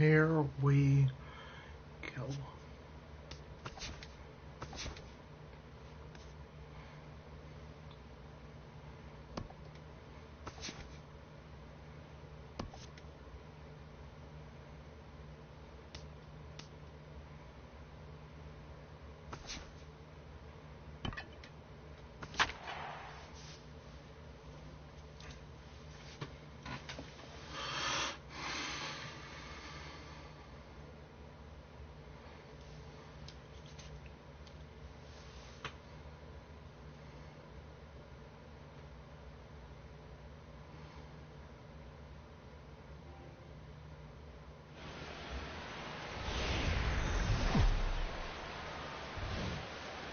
Here we go.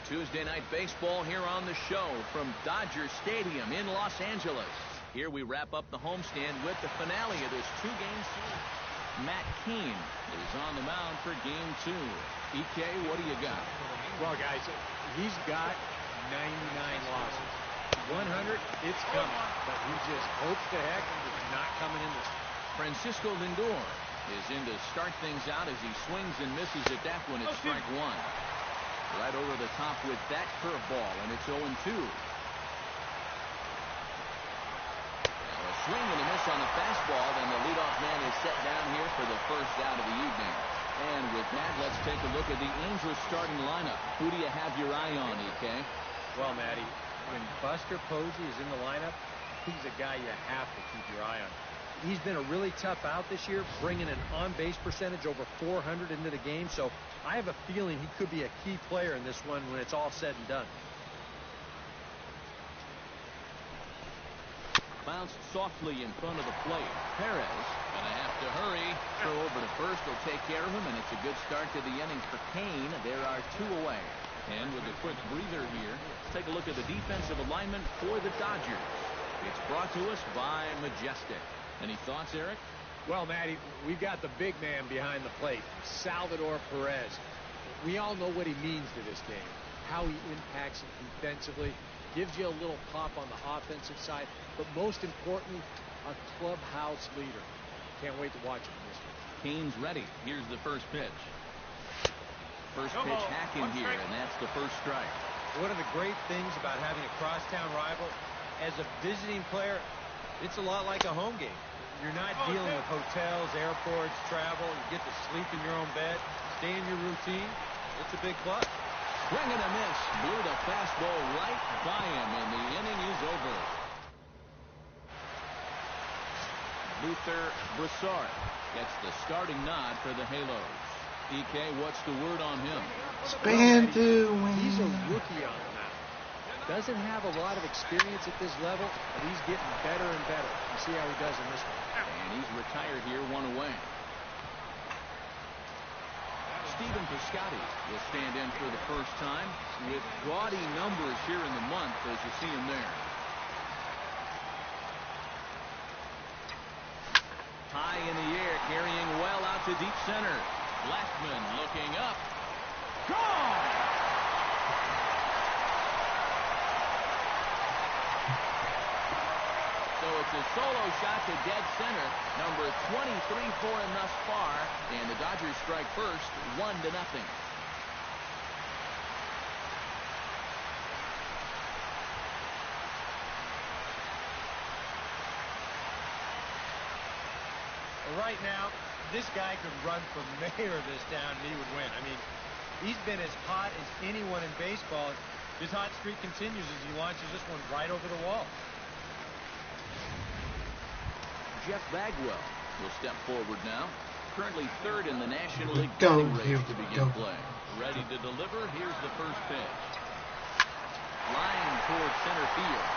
Tuesday Night Baseball here on the show from Dodger Stadium in Los Angeles. Here we wrap up the homestand with the finale of this two-game series. Matt Cain is on the mound for Game 2. EK, what do you got? Well, guys, he's got 99 losses. 100, it's coming, but he just hopes to heck it's not coming in this. Francisco Lindor is in to start things out as he swings and misses at that one at strike one. Right over the top with that curveball, and it's 0-2. A swing and a miss on a fastball, and the leadoff man is set down here for the first out of the evening. And with that, let's take a look at the Angels starting lineup. Who do you have your eye on, EK? Well, Matty, when Buster Posey is in the lineup, he's a guy you have to keep your eye on. He's been a really tough out this year, bringing an on-base percentage over 400 into the game, so I have a feeling he could be a key player in this one when it's all said and done. Bounced softly in front of the plate. Perez gonna have to hurry. Throw over to first will take care of him, and it's a good start to the inning for Cain. There are two away. And with a quick breather here, let's take a look at the defensive alignment for the Dodgers. It's brought to us by Majestic. Any thoughts, Eric? Well, Matty, we've got the big man behind the plate, Salvador Perez. We all know what he means to this game, how he impacts it defensively, gives you a little pop on the offensive side, but most importantly, a clubhouse leader. Can't wait to watch him in this one. Cain's ready. Here's the first pitch. First pitch hacking here, and that's the first strike. One of the great things about having a crosstown rival, as a visiting player, it's a lot like a home game. You're not dealing with hotels, airports, travel. You get to sleep in your own bed, stay in your routine. It's a big plus. Swing and a miss. Blew the fastball right by him, and the inning is over. Luther Broussard gets the starting nod for the Halos. EK, what's the word on him? Span to win. He's a rookie on the mound. Doesn't have a lot of experience at this level, but he's getting better and better. You see how he does in this one. And he's retired here, one away. Stephen Piscotty will stand in for the first time with gaudy numbers here in the month as you see him there. High in the air, carrying well out to deep center. Blackman looking up. Gone! So it's a solo shot to dead center, number 23 for him thus far, and the Dodgers strike first, 1-0. Right now, this guy could run for mayor of this town and he would win. I mean, he's been as hot as anyone in baseball. His hot streak continues as he launches this one right over the wall. Jeff Bagwell will step forward now. Currently third in the National League Go, batting race to begin go. play. Ready to deliver. Here's the first pitch. Line towards center field.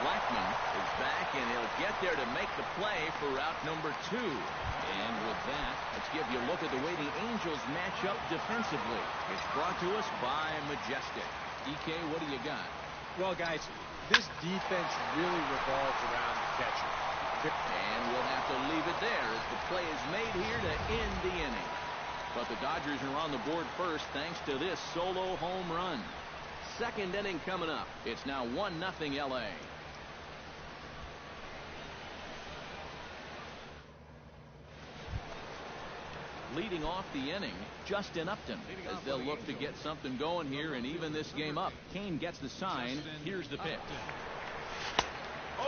Blackman is back, and he'll get there to make the play for out number 2. And with that, let's give you a look at the way the Angels match up defensively. It's brought to us by Majestic. EK, what do you got? Well, guys, this defense really revolves around the catcher. And we'll have to leave it there as the play is made here to end the inning. But the Dodgers are on the board first thanks to this solo home run. Second inning coming up. It's now 1-0 LA. Leading off the inning, Justin Upton, as they'll look to get something going here and even this game up. Kane gets the sign. Here's the pitch.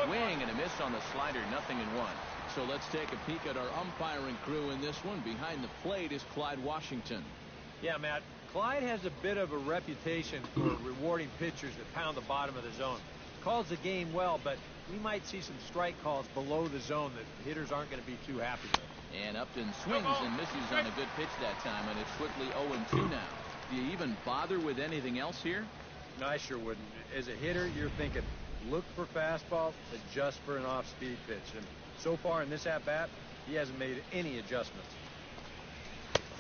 Swing and a miss on the slider, 0-1. So let's take a peek at our umpiring crew in this one. Behind the plate is Clyde Washington. Yeah, Matt, Clyde has a bit of a reputation for rewarding pitchers that pound the bottom of the zone. Calls the game well, but we might see some strike calls below the zone that hitters aren't going to be too happy with. And Upton swings and misses on a good pitch that time, and it's quickly 0-2 now. Do you even bother with anything else here? No, I sure wouldn't. As a hitter, you're thinking, look for fastball, adjust for an off-speed pitch. And so far in this at-bat, he hasn't made any adjustments.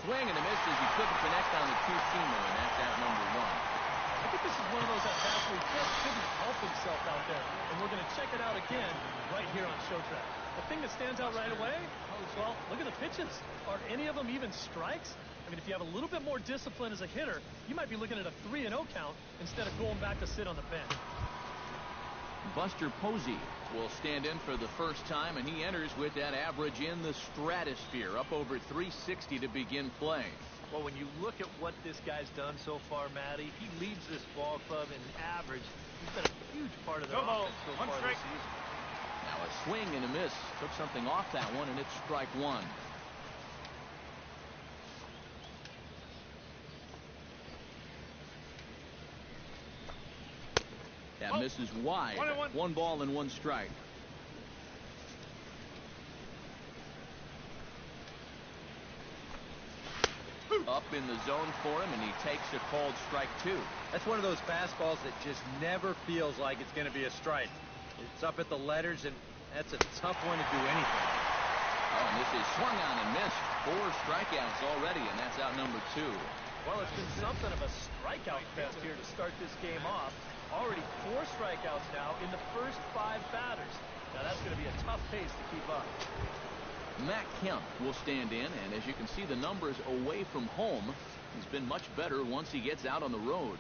Swing and a miss as he couldn't connect on the two-seamer, and that's out #1. I think this is one of those at-bats where he just couldn't help himself out there. And we're going to check it out again right here on Showtrack. The thing that stands out right away, well, look at the pitches. Are any of them even strikes? I mean, if you have a little bit more discipline as a hitter, you might be looking at a 3-0 count instead of going back to sit on the bench. Buster Posey will stand in for the first time, and he enters with that average in the stratosphere, up over 360 to begin play. Well, when you look at what this guy's done so far, Matty, he leads this ball club in average. He's been a huge part of their offense so far this season. Now a swing and a miss. Took something off that one, and it's strike one. That misses wide. 1 ball and 1 strike. Up in the zone for him, and he takes a called strike 2. That's one of those fastballs that just never feels like it's going to be a strike. It's up at the letters, and that's a tough one to do anything. Oh, and this is swung on and missed. 4 strikeouts already, and that's out #2. Well, it's been something of a strikeout fest here to start this game off. Already 4 strikeouts now in the first 5 batters. Now that's going to be a tough pace to keep up. Matt Kemp will stand in, and as you can see, the numbers away from home, he's been much better once he gets out on the road.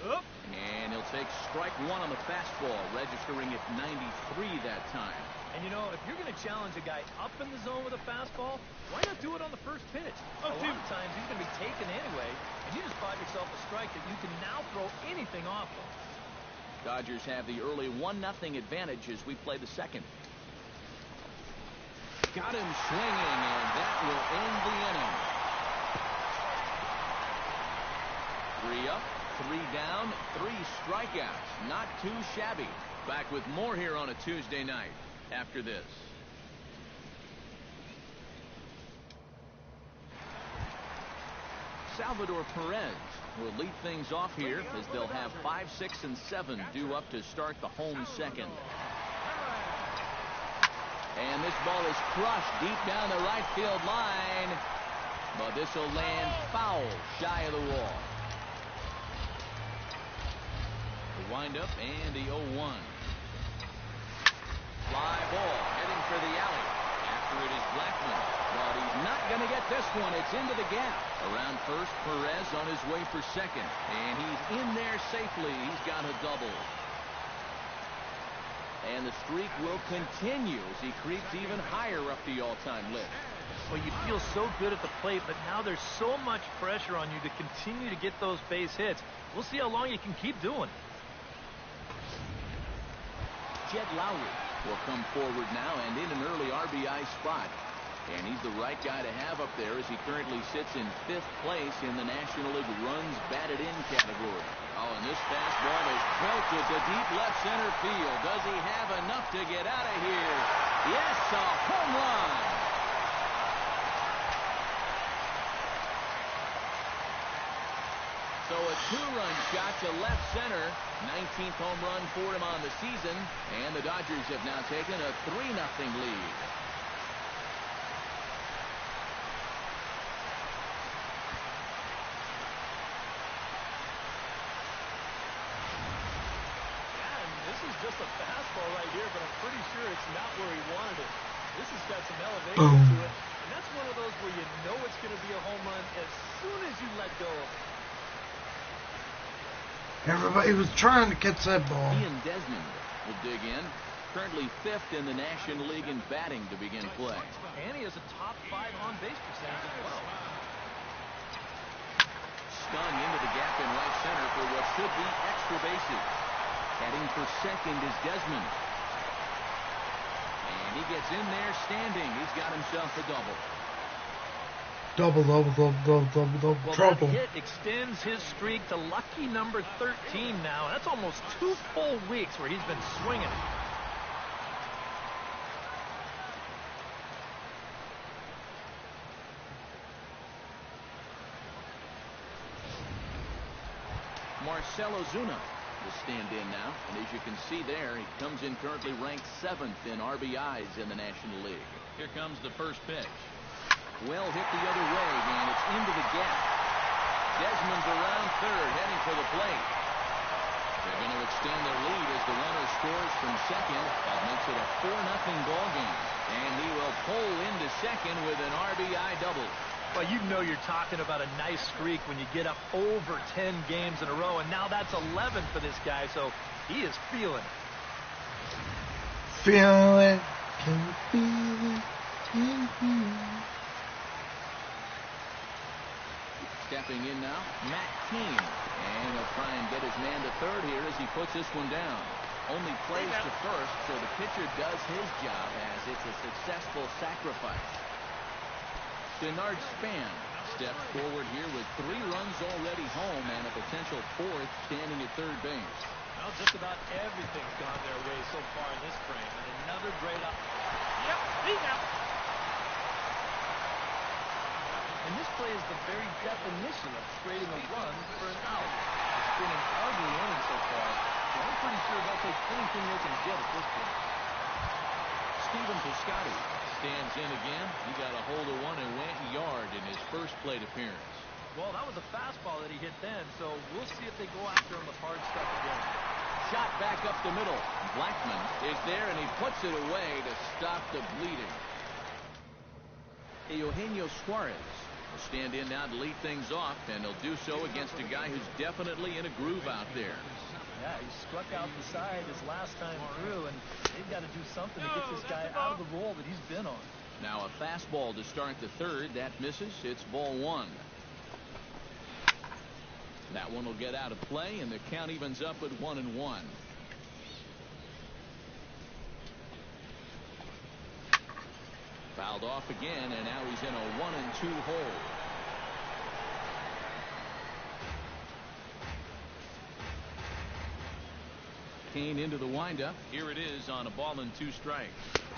And he'll take strike 1 on the fastball, registering at 93 that time. And you know, if you're going to challenge a guy up in the zone with a fastball, why not do it on the first pitch? A lot of times he's going to be taken anyway, and you just bought yourself a strike that you can now throw anything off of. Dodgers have the early 1-0 advantage as we play the second. Got him swinging, and that will end the inning. 3 up, 3 down, 3 strikeouts. Not too shabby. Back with more here on a Tuesday night after this. Salvador Perez will lead things off here as they'll have 5, 6, and 7 due up to start the home second. And this ball is crushed deep down the right field line. But this will land foul shy of the wall. The windup and the 0-1. Fly ball heading for the alley. After it is Blackman. But he's not going to get this one. It's into the gap. Around first, Perez on his way for second. And he's in there safely. He's got a double. And the streak will continue as he creeps even higher up the all-time list. Well, you feel so good at the plate, but now there's so much pressure on you to continue to get those base hits. We'll see how long you can keep doing it. Jed Lowry will come forward now and in an early RBI spot. And he's the right guy to have up there as he currently sits in 5th place in the National League runs batted in category. Oh, and this fastball is belted to deep left center field. Does he have enough to get out of here? Yes, a home run. So a 2-run shot to left center. 19th home run for him on the season. And the Dodgers have now taken a 3-0 lead. Just a fastball right here, but I'm pretty sure it's not where he wanted it. This has got some elevation Boom. to it, and that's one of those where you know it's going to be a home run as soon as you let go of it. Everybody was trying to catch that ball. Ian Desmond will dig in. currently 5th in the National League in batting to begin play. And he has a top 5 on-base percentage as well. Stung into the gap in right center for what should be extra bases. Heading for second is Desmond. And he gets in there standing. He's got himself a double. Double, trouble. That hit extends his streak to lucky number 13 now. That's almost 2 full weeks where he's been swinging. Marcell Ozuna will stand in now, and as you can see there, he comes in currently ranked 7th in RBIs in the National League. Here comes the first pitch. Well hit the other way, and it's into the gap. Desmond's around third, heading for the plate. They're going to extend their lead as the runner scores from second. That makes it a 4-0 ball game, and he will pull into second with an RBI double. Well, you know you're talking about a nice streak when you get up over 10 games in a row, and now that's 11 for this guy, so he is feeling it. Feel it. Can you feel it? Can you feel it? Stepping in now, Matt Keane. And he'll try and get his man to third here as he puts this one down. Only plays to first, so the pitcher does his job as it's a successful sacrifice. Bernard Span steps forward here with 3 runs already home and a potential 4th standing at third base. Well, just about everything's gone their way so far in this frame, and another great up. Yep, he's out. And this play is the very definition of trading a run for an out. It's been an ugly inning so far, so I'm pretty sure they'll take anything they can get at this point. Stephen Piscotty stands in again. He got a hold of one and went yard in his first plate appearance. Well, that was a fastball that he hit then, so we'll see if they go after him with hard stuff again. Shot back up the middle. Blackman is there, and he puts it away to stop the bleeding. Eugenio Suarez will stand in now to lead things off, and he'll do so against a guy who's definitely in a groove out there. Yeah, he struck out the side his last time through, and they've got to do something to get this guy out of the role that he's been on. Now a fastball to start the third. That misses. It's ball 1. That one will get out of play, and the count evens up at 1-1. Fouled off again, and now he's in a 1-2 hole. Kane into the windup. Here it is on a ball and 2 strikes.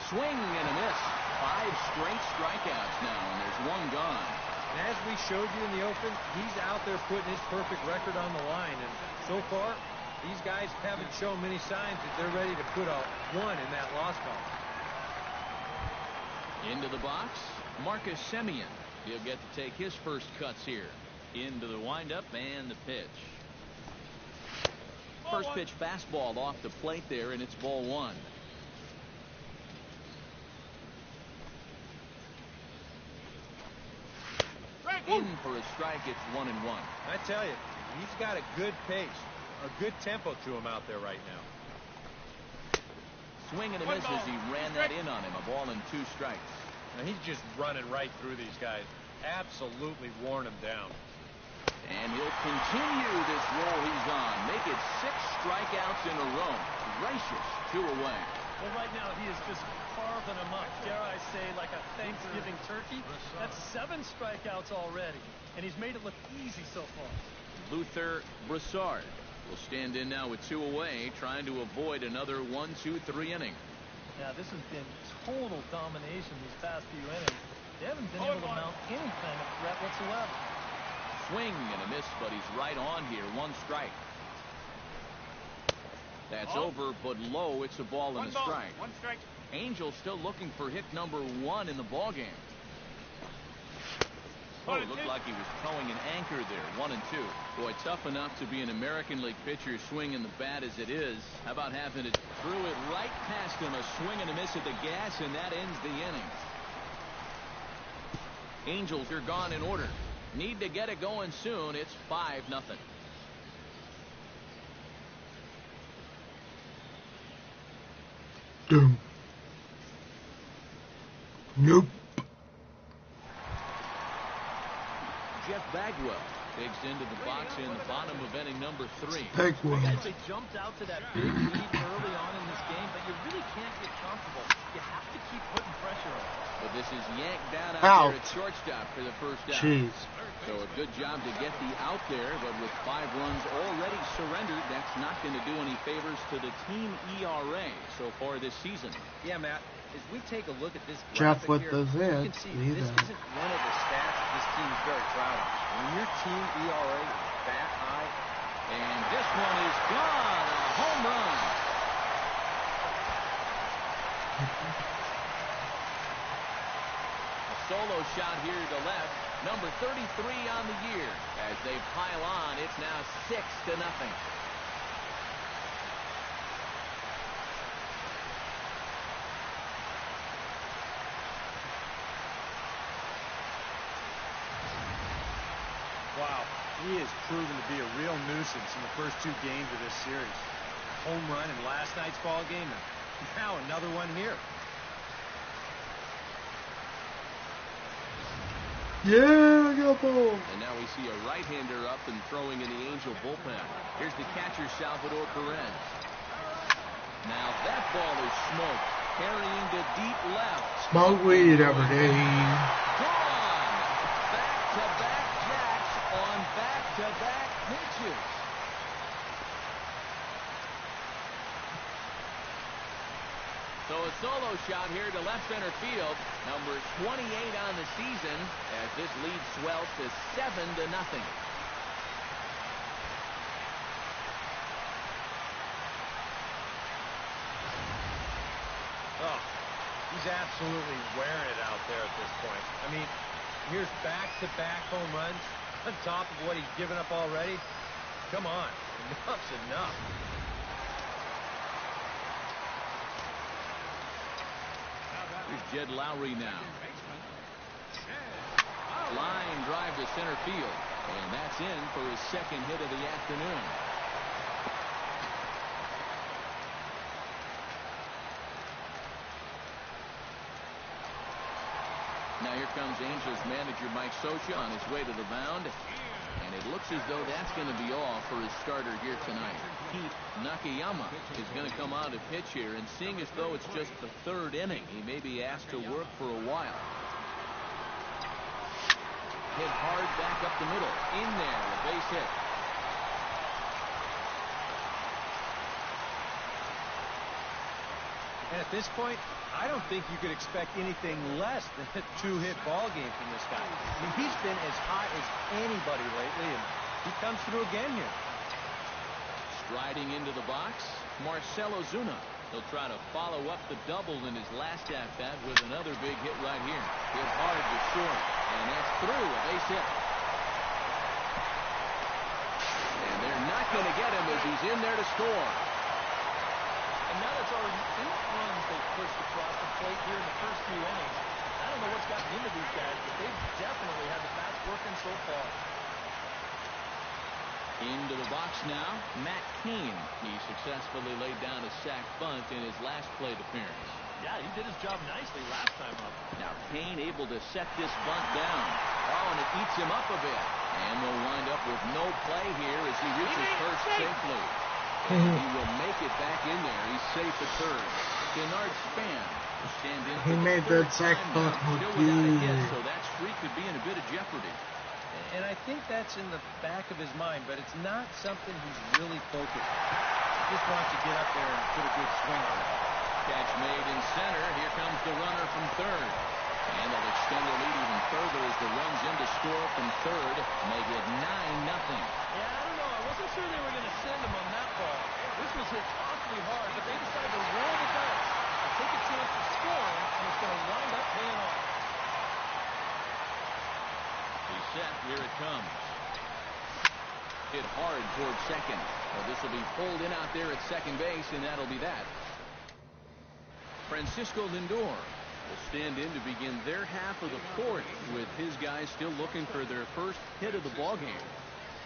Swing and a miss. 5 straight strikeouts now, and there's 1 gone. And as we showed you in the open, he's out there putting his perfect record on the line, and so far these guys haven't shown many signs that they're ready to put a 1 in that loss column. Into the box, Marcus Semien. He'll get to take his first cuts here. Into the windup and the pitch. First pitch fastball off the plate there, and it's ball 1. In for a strike, it's 1-1. I tell you, he's got a good pace, a good tempo to him out there right now. Swing and a miss as he ran that in on him. A ball and 2 strikes. Now he's just running right through these guys, absolutely worn them down. And he'll continue this roll he's on. Make it 6 strikeouts in a row. Gracious, 2 away. Well, right now he is just carving them up. Dare I say, like a Thanksgiving turkey? That's 7 strikeouts already, and he's made it look easy so far. Luther Broussard will stand in now with 2 away, trying to avoid another 1-2-3 inning. Yeah, this has been total domination these past few innings. They haven't been able to mount any kind of threat whatsoever. Swing and a miss, but he's right on here. 1 strike. That's over, but low. It's a ball and a strike. 1 strike. Angel still looking for hit number 1 in the ballgame. Oh, it looked like he was towing an anchor there. 1-2. Boy, tough enough to be an American League pitcher swinging the bat as it is. How about having it threw it right past him? A swing and a miss at the gas, and that ends the inning. Angels are gone in order. Need to get it going soon. It's 5-0. Dum. Nope. Jeff Bagwell digs into the box in the bottom of inning number 3. Bagwell. Guys, they jumped out to that big lead early on in this game, but you really can't get comfortable. You have to keep putting pressure on. But this is yanked down out there at shortstop for the first out. Jeez. So a good job to get the out there, but with 5 runs already surrendered, that's not going to do any favors to the team ERA so far this season. Yeah, Matt, as we take a look at this Jeff graphic with here, the you zit. can see this isn't one of the stats that this team is very proud of. When your team ERA is that high, and this one is gone, a home run. A solo shot here to left, number 33 on the year. As they pile on, it's now 6-0. Wow, he has proven to be a real nuisance in the first 2 games of this series. Home run in last night's ball game, and now another one here. Yeah, I got ball. And now we see a right-hander up and throwing in the Angel bullpen. Here's the catcher, Salvador Perez. Now that ball is smoked, carrying to deep left. Smoke weed every day. Gone. Back-to-back jacks on back-to-back pitches. So a solo shot here to left center field, number 28 on the season, as this lead swells to 7-0. Oh, he's absolutely wearing it out there at this point. I mean, here's back-to-back home runs on top of what he's given up already. Come on, enough's enough. Here's Jed Lowry now. Line drive to center field, and that's in for his 2nd hit of the afternoon. Now here comes Angels manager Mike Scioscia on his way to the mound, and it looks as though that's going to be all for his starter here tonight. Pete Nakayama is going to come out to pitch here, and seeing as though it's just the 3rd inning, he may be asked to work for a while. Hit hard back up the middle. In there, a base hit. And at this point, I don't think you could expect anything less than a 2-hit ball game from this guy. I mean, he's been as hot as anybody lately, and he comes through again here. Striding into the box, Marcell Ozuna. He'll try to follow up the double in his last at-bat with another big hit right here. Hit hard to short, and that's through, a base hit. And they're not going to get him as he's in there to score. And now that's already 8 runs they've pushed across the plate here in the first 2 innings. I don't know what's gotten into these guys, but they've definitely had the bats working so far. Into the box now, Matt Cain. He successfully laid down a sac bunt in his last plate appearance. Yeah, he did his job nicely last time up. Now Cain able to set this bunt down. Oh, and it eats him up a bit. And they'll wind up with no play here as he reaches first safely. And he will make it back in there. He's safe at 3rd. Bernard Span will stand in. He made that sac bunt look good. So that streak could be in a bit of jeopardy. and I think that's in the back of his mind, but it's not something he's really focused on. He just wants to get up there and put a good swing on it. Catch made in center. Here comes the runner from 3rd. And they'll extend the lead even further as the runs in to score from 3rd. Make it 9-0. Yeah, I don't know. I wasn't sure they were going to send him on that ball. This was hit awfully hard, but they decided to roll the dice and take a chance to score, and it's going to wind up paying off. He's set. Here it comes. Hit hard toward second. Well, this will be pulled in out there at second base, and that'll be that. Francisco Lindor will stand in to begin their half of the 4th, with his guys still looking for their first hit of the ballgame.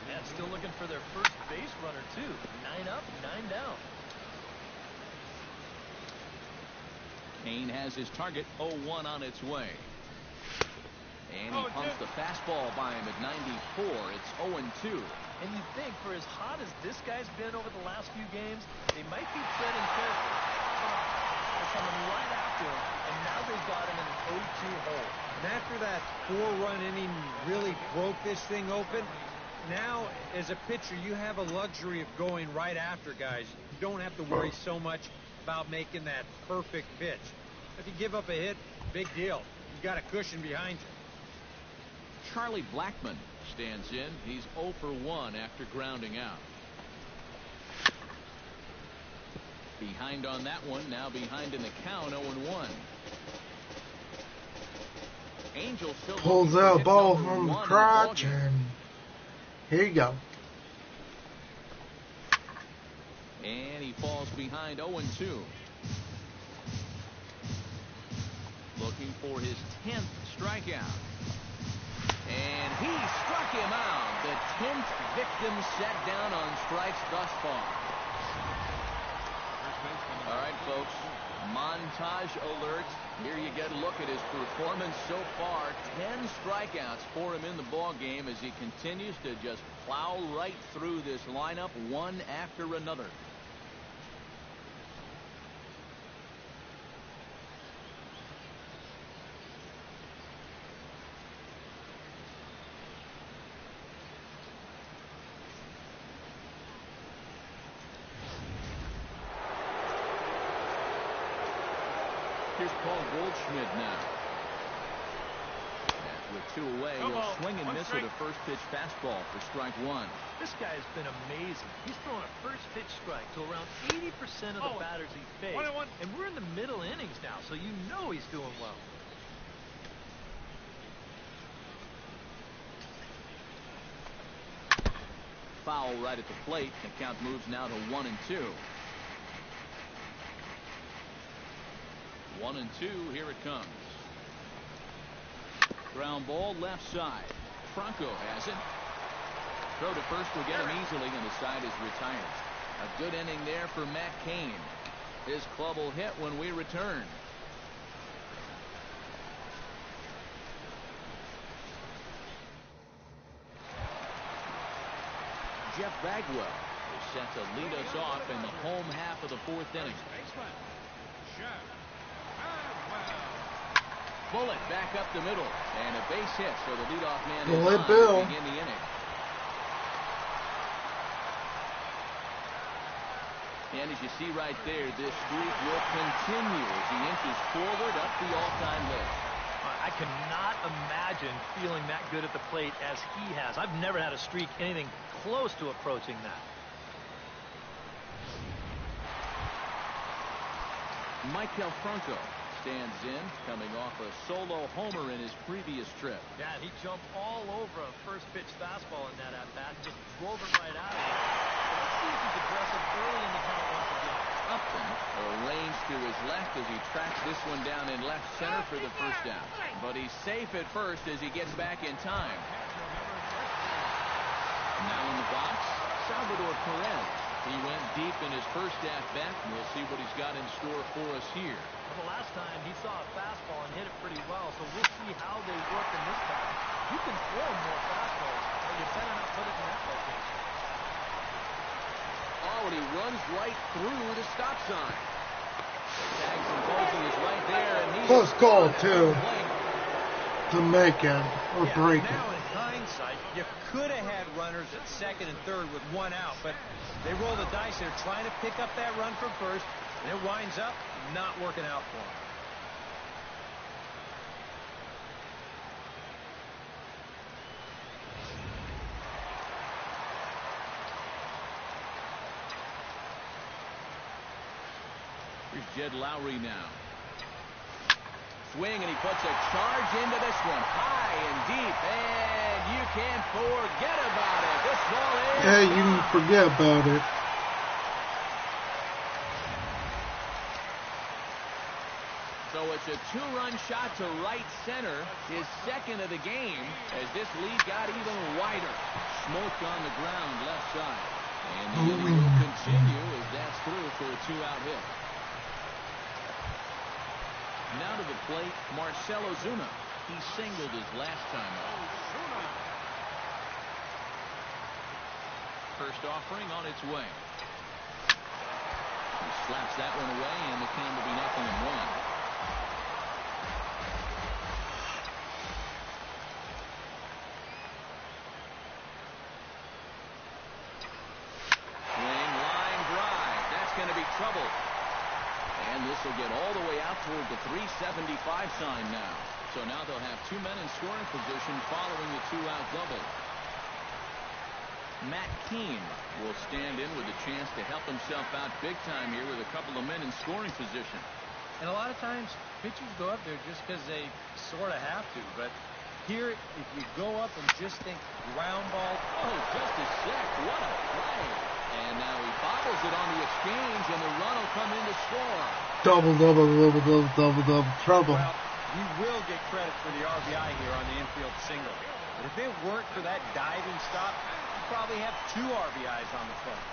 Yeah, still looking for their first base runner, too. 9 up, 9 down. Kane has his target 0-1 on its way. And he pumps the fastball by him at 94. It's 0-2. And you think for as hot as this guy's been over the last few games, they might be treading careful. They're coming right after him, and now they've got him in an 0-2 hole. And after that 4-run inning really broke this thing open, now as a pitcher you have a luxury of going right after guys. You don't have to worry so much about making that perfect pitch. If you give up a hit, big deal. You got a cushion behind you. Charlie Blackmon stands in. He's 0 for 1 after grounding out. Behind on that one. Now behind in the count, 0-1. Angel still pulls that ball from the crotch, and here you go. And he falls behind 0-2. Looking for his 10th strikeout. And he struck him out. The 10th victim set down on strikes thus far. All right, folks. Montage alert. Here you get a look at his performance so far. 10 strikeouts for him in the ball game as he continues to just plow right through this lineup one after another. Here's Paul Goldschmidt now. And with 2 away, he'll swing and miss with a first pitch fastball for strike 1. This guy has been amazing. He's thrown a first pitch strike to around 80% of the batters he faced. And we're in the middle innings now, so you know he's doing well. Foul right at the plate. The count moves now to 1-2. 1-2. Here it comes. Ground ball left side. Franco has it. Throw to first will get him easily, and the side is retired. A good inning there for Matt Cain. His club will hit when we return. Jeff Bagwell is set to lead us off in the home half of the 4th inning. Bullet back up the middle, and a base hit, so the leadoff man is on to begin the inning. And as you see right there, this streak will continue as he inches forward up the all-time list. I cannot imagine feeling that good at the plate as he has. I've never had a streak anything close to approaching that. Maikel Franco stands in, coming off a solo homer in his previous trip. Yeah, he jumped all over a first pitch fastball in that at-bat and just drove it right out of it. Let's see if he's aggressive early in the count once again. Upton arranged to his left as he tracks this one down in left center for the first down. But he's safe at first as he gets back in time. Now in the box, Salvador Perez. He went deep in his first at-bat, and we'll see what he's got in store for us here. Well, the last time he saw a fastball and hit it pretty well, so we'll see how they work in this time. You can throw more fastballs, but you better not put it in that location. Oh, and he runs right through the stop sign. Tags and Posey is right there. And close call, too, to make it or break it. Now in hindsight, you could have had runners at second and third with 1 out, but they roll the dice. They're trying to pick up that run from first, and it winds up not working out for them. Here's Jed Lowry now. Swing, and he puts a charge into this one. High and deep, and you can't forget about it. This ball is... Yeah, you can forget about it. So it's a 2-run shot to right center, his second of the game, as this lead got even wider. Smoke on the ground left side. And the inning will continue as that's through for a 2-out hit. the plate, Marcell Ozuna. He singled his last time up. First offering on its way. He slaps that one away, and the count will be 0-1. Swing, line drive. That's going to be trouble. And this will get all the way out toward the 375 sign now. So now they'll have two men in scoring position following the two-out double. Matt Keane will stand in with a chance to help himself out big time here with a couple of men in scoring position. And a lot of times pitchers go up there just because they sort of have to. But here, if you go up and just think ground ball. Oh, just a sec. What a play. And now he bobbles it on the exchange, and the run will come in to score. Double, trouble. Well, you will get credit for the RBI here on the infield single. But if it weren't for that diving stop, you probably have 2 RBIs on the plate.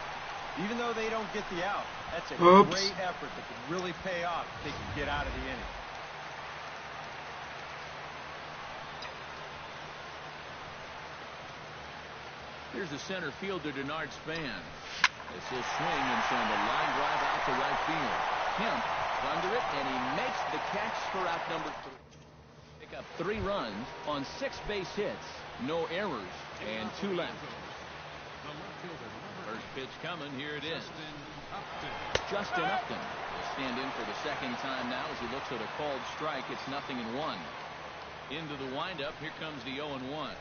Even though they don't get the out, that's a great effort that could really pay off if they can get out of the inning. Here's the center fielder, Denard Span. This will swing and send a line drive out to right field. Kemp under it, and he makes the catch for out number 3. Pick up 3 runs on 6 base hits, no errors, and 2 left. First pitch coming. Here it is. Justin Upton will stand in for the second time now as he looks at a called strike. It's 0-1. Into the windup. Here comes the 0-1.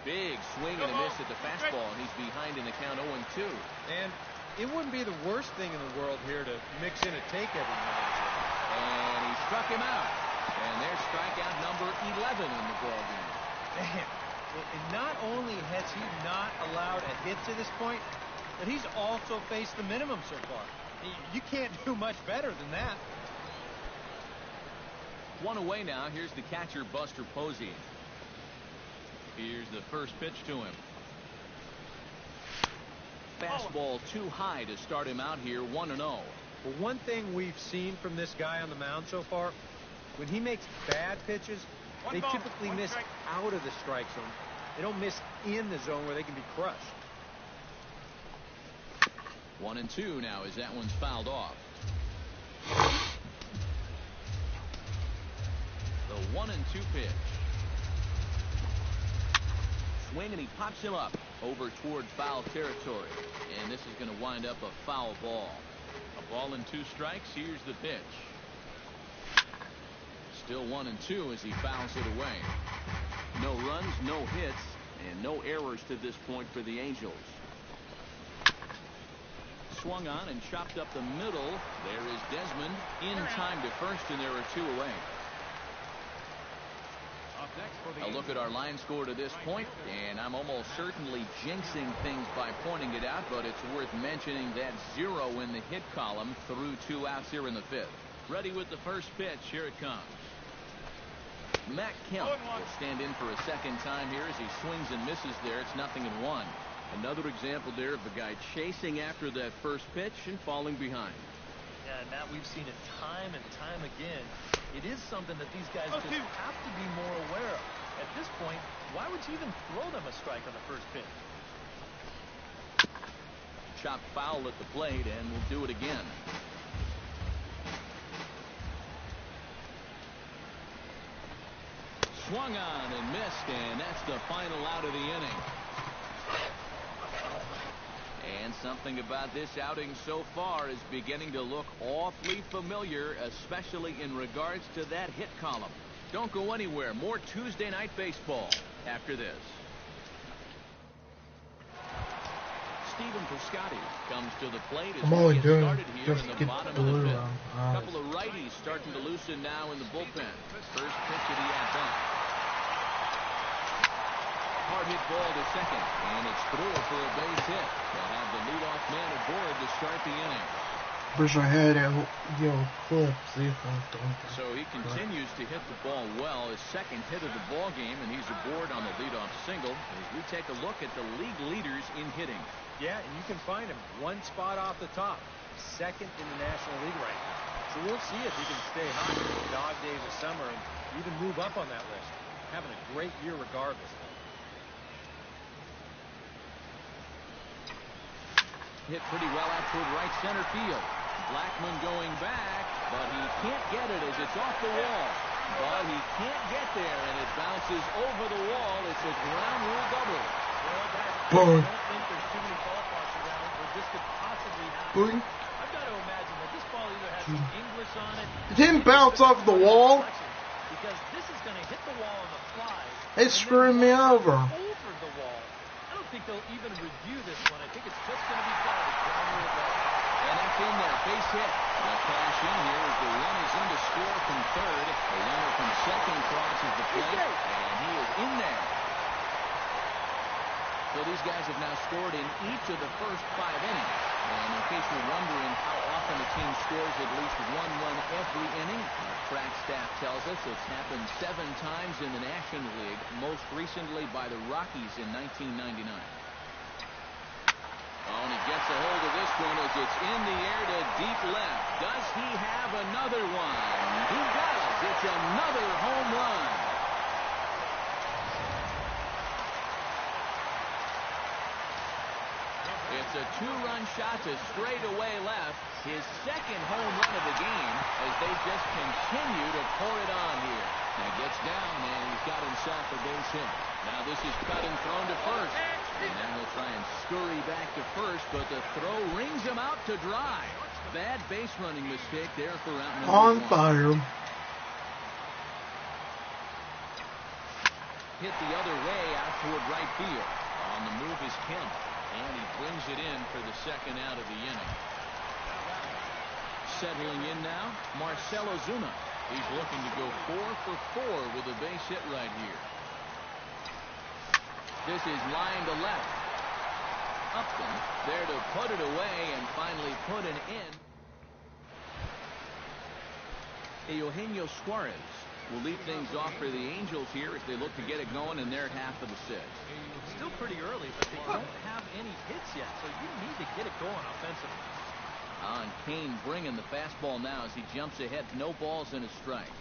Big swing and a miss at the fastball, and he's behind in the count 0-2. And it wouldn't be the worst thing in the world here to mix in a take every now and then. And he struck him out. And there's strikeout number 11 in the ballgame. Man, and not only has he not allowed a hit to this point, but he's also faced the minimum so far. You can't do much better than that. 1 away now. Here's the catcher, Buster Posey. Here's the first pitch to him. Fastball too high to start him out here, 1-0. Well, one thing we've seen from this guy on the mound so far, when he makes bad pitches, they typically miss out of the strike zone. They don't miss in the zone where they can be crushed. 1-2 now as that one's fouled off. The 1-2 pitch. Swing, and he pops him up over toward foul territory. And this is going to wind up a foul ball. A ball and 2 strikes. Here's the pitch. Still 1-2 as he fouls it away. No runs, no hits, and no errors to this point for the Angels. Swung on and chopped up the middle. There is Desmond in time to first, and there are 2 away. A look at our line score to this point, and I'm almost certainly jinxing things by pointing it out, but it's worth mentioning that 0 in the hit column through 2 outs here in the 5th. Ready with the first pitch. Here it comes. Matt Kemp will stand in for a second time here as he swings and misses there. It's 0-1. Another example there of a guy chasing after that first pitch and falling behind. Yeah, and Matt, we've seen it time and time again. It is something that these guys just have to be more aware of. At this point, why would you even throw them a strike on the first pitch? Chopped foul at the plate, and we'll do it again. Swung on and missed, and that's the final out of the inning. And something about this outing so far is beginning to look awfully familiar, especially in regards to that hit column. Don't go anywhere. More Tuesday Night Baseball after this. Stephen Piscotty comes to the plate as he gets started here in the bottom of the 5th. A couple of righties starting to loosen now in the bullpen. First pitch of the at-bat. Hard hit ball to second, and it's through for a base hit. They'll have the leadoff man aboard to start the inning. Wish I had that, clip. See if I don't. So he continues to hit the ball well. His second hit of the ball game, and he's aboard on the leadoff single as we take a look at the league leaders in hitting. Yeah, and you can find him one spot off the top. second in the National League right now. So we'll see if he can stay hot in the dog days of summer and even move up on that list. Having a great year regardless, though. Hit pretty well out toward right center field. Blackmon going back, but he can't get it as it's off the wall. But he can't get there, and it bounces over the wall. It's a ground rule double. Well, guys, I don't think there's too many ballparks around where this could possibly happen. I've got to imagine that this ball either has some English on it. It didn't bounce off the wall. Because this is going to hit the wall on the fly. It's screwing me over. Over the wall. I don't think they'll even review this one. I think it's just going to be garbage. Ground rule double. And that's in there. Base hit. The cash in here as the run is in to score from third. The runner from second crosses the plate, and he is in there. So these guys have now scored in each of the first 5 innings. And in case you're wondering how often a team scores at least 1 run every inning, our track staff tells us it's happened 7 times in the National League, most recently by the Rockies in 1999. Oh, and he gets a hold of this one as it's in the air to deep left. Does he have another one? He does. It's another home run. It's a 2-run shot to straightaway left. His second home run of the game as they just continue to pour it on here. Now gets down and he's got himself a base hit. Now this is cut and thrown to first. And now he'll try and scurry back to first, but the throw rings him out to dry. Bad base running mistake there for out number 1. On fire. Hit the other way out toward right field. On the move is Kemp. And he brings it in for the second out of the inning. Settling in now, Marcell Ozuna. He's looking to go 4 for 4 with a base hit right here. This is line to left. Upton there to put it away and finally put an end. Eugenio Suarez will lead things off for the Angels here as they look to get it going in their half of the 6th. Still pretty early, but they don't have any hits yet, so you need to get it going offensively. And Kane bringing the fastball now as he jumps ahead. No balls and a strike.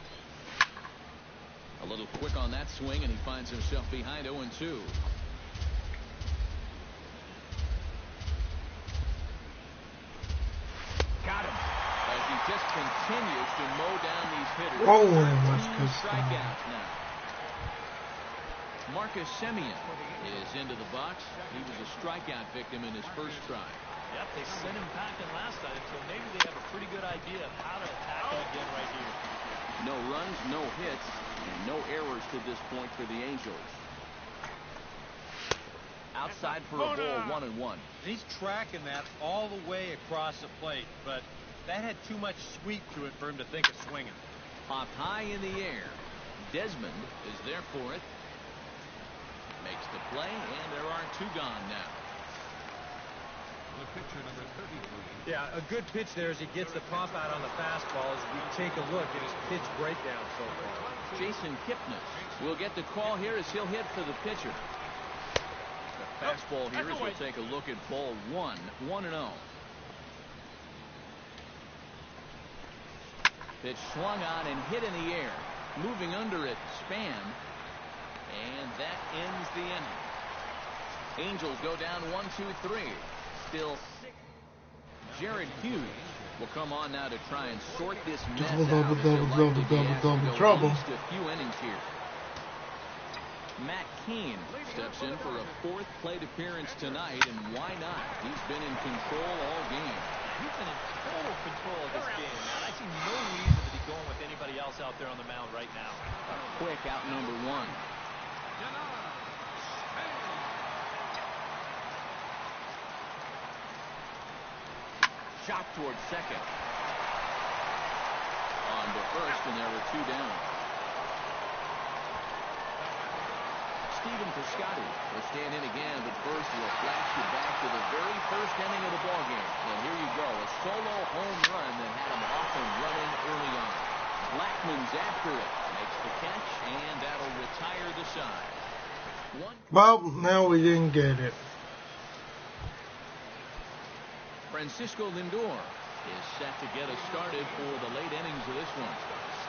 A little quick on that swing, and he finds himself behind 0-2. Got him. As he just continues to mow down these hitters. Rolling, 2 strikeouts now. Marcus Semien is into the box. He was a strikeout victim in his first try. Yep, they sent him packing last time, so maybe they have a pretty good idea of how to attack him again right here. No runs, no hits, and no errors to this point for the Angels. Outside for a ball, 1-1. He's tracking that all the way across the plate, but that had too much sweep to it for him to think of swinging. Popped high in the air. Desmond is there for it. Makes the play, and there are 2 gone now. The pitcher, number 33. Yeah, a good pitch there as he gets the pop out on the fastball as we take a look at his pitch breakdown so far. Jason Kipnis will get the call here as he'll hit for the pitcher. The fastball here as we'll take a look at ball 1, 1-0. Pitch swung on and hit in the air. Moving under it, Span. And that ends the inning. Angels go down 1-2-3. Still 6. Jared Hughes will come on now to try and sort this mess out. Trouble. At least a few innings here. Matt Keane steps in for a 4th plate appearance tonight, and why not? He's been in control all game. He's been in total control of this game, man. I see no reason to be going with anybody else out there on the mound right now. A quick out number 1. Shot toward second. On to first, and there were 2 down. Steven Piscotty will stand in again, but first we'll flash you back to the very first inning of the ballgame. And here you go, a solo home run that had him off and running early on. Blackmon's after it, makes the catch, and that'll retire the side. Well, now we didn't get it. Francisco Lindor is set to get us started for the late innings of this one.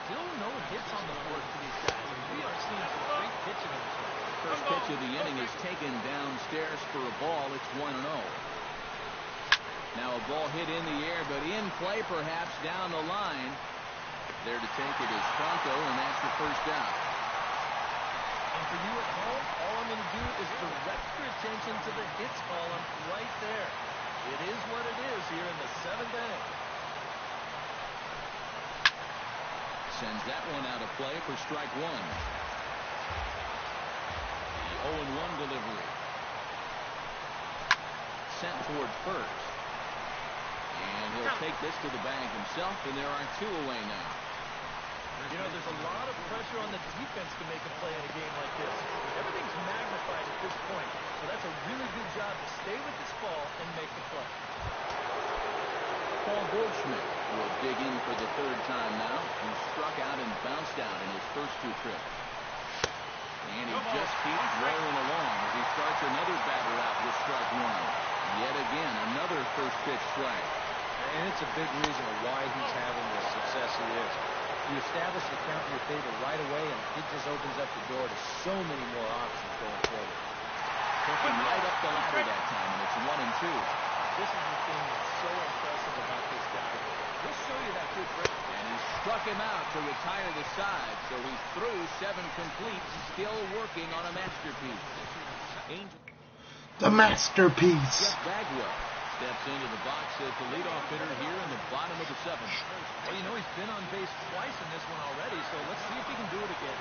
Still no hits on the board for these guys. We are seeing some great pitching in this one. First pitch of the inning is taken downstairs for a ball. It's 1-0. Now a ball hit in the air, but in play perhaps down the line. There to take it is Franco, and that's the first out. And for you at home, all I'm going to do is direct your attention to the hits column right there. It is what it is here in the 7th inning. Sends that one out of play for strike one. The 0-1 delivery. Sent toward first. And he'll take this to the bag himself, and there are 2 away now. You know, there's a lot of pressure on the defense to make a play in a game like this. Everything's magnified at this point, so that's a really good job to stay with this ball and make the play. Paul Goldschmidt will dig in for the 3rd time now. He struck out and bounced out in his first 2 trips. And he just keeps rolling along as he starts another batter out with strike one. Yet again, another first pitch strike. And it's a big reason why he's having the success he is. You establish the count in your favor right away, and it just opens up the door to so many more options going forward. Took him right up the ladder that time, and it's 1-2. This is the thing that's so impressive about this guy. He'll show you that good break. And he struck him out to retire the side, so he's through 7 complete, still working on a masterpiece. The masterpiece. Jeff Bagwell steps into the box as the leadoff hitter here in the bottom of the 7th. Well, you know, he's been on base twice in this one already, so let's see if he can do it again.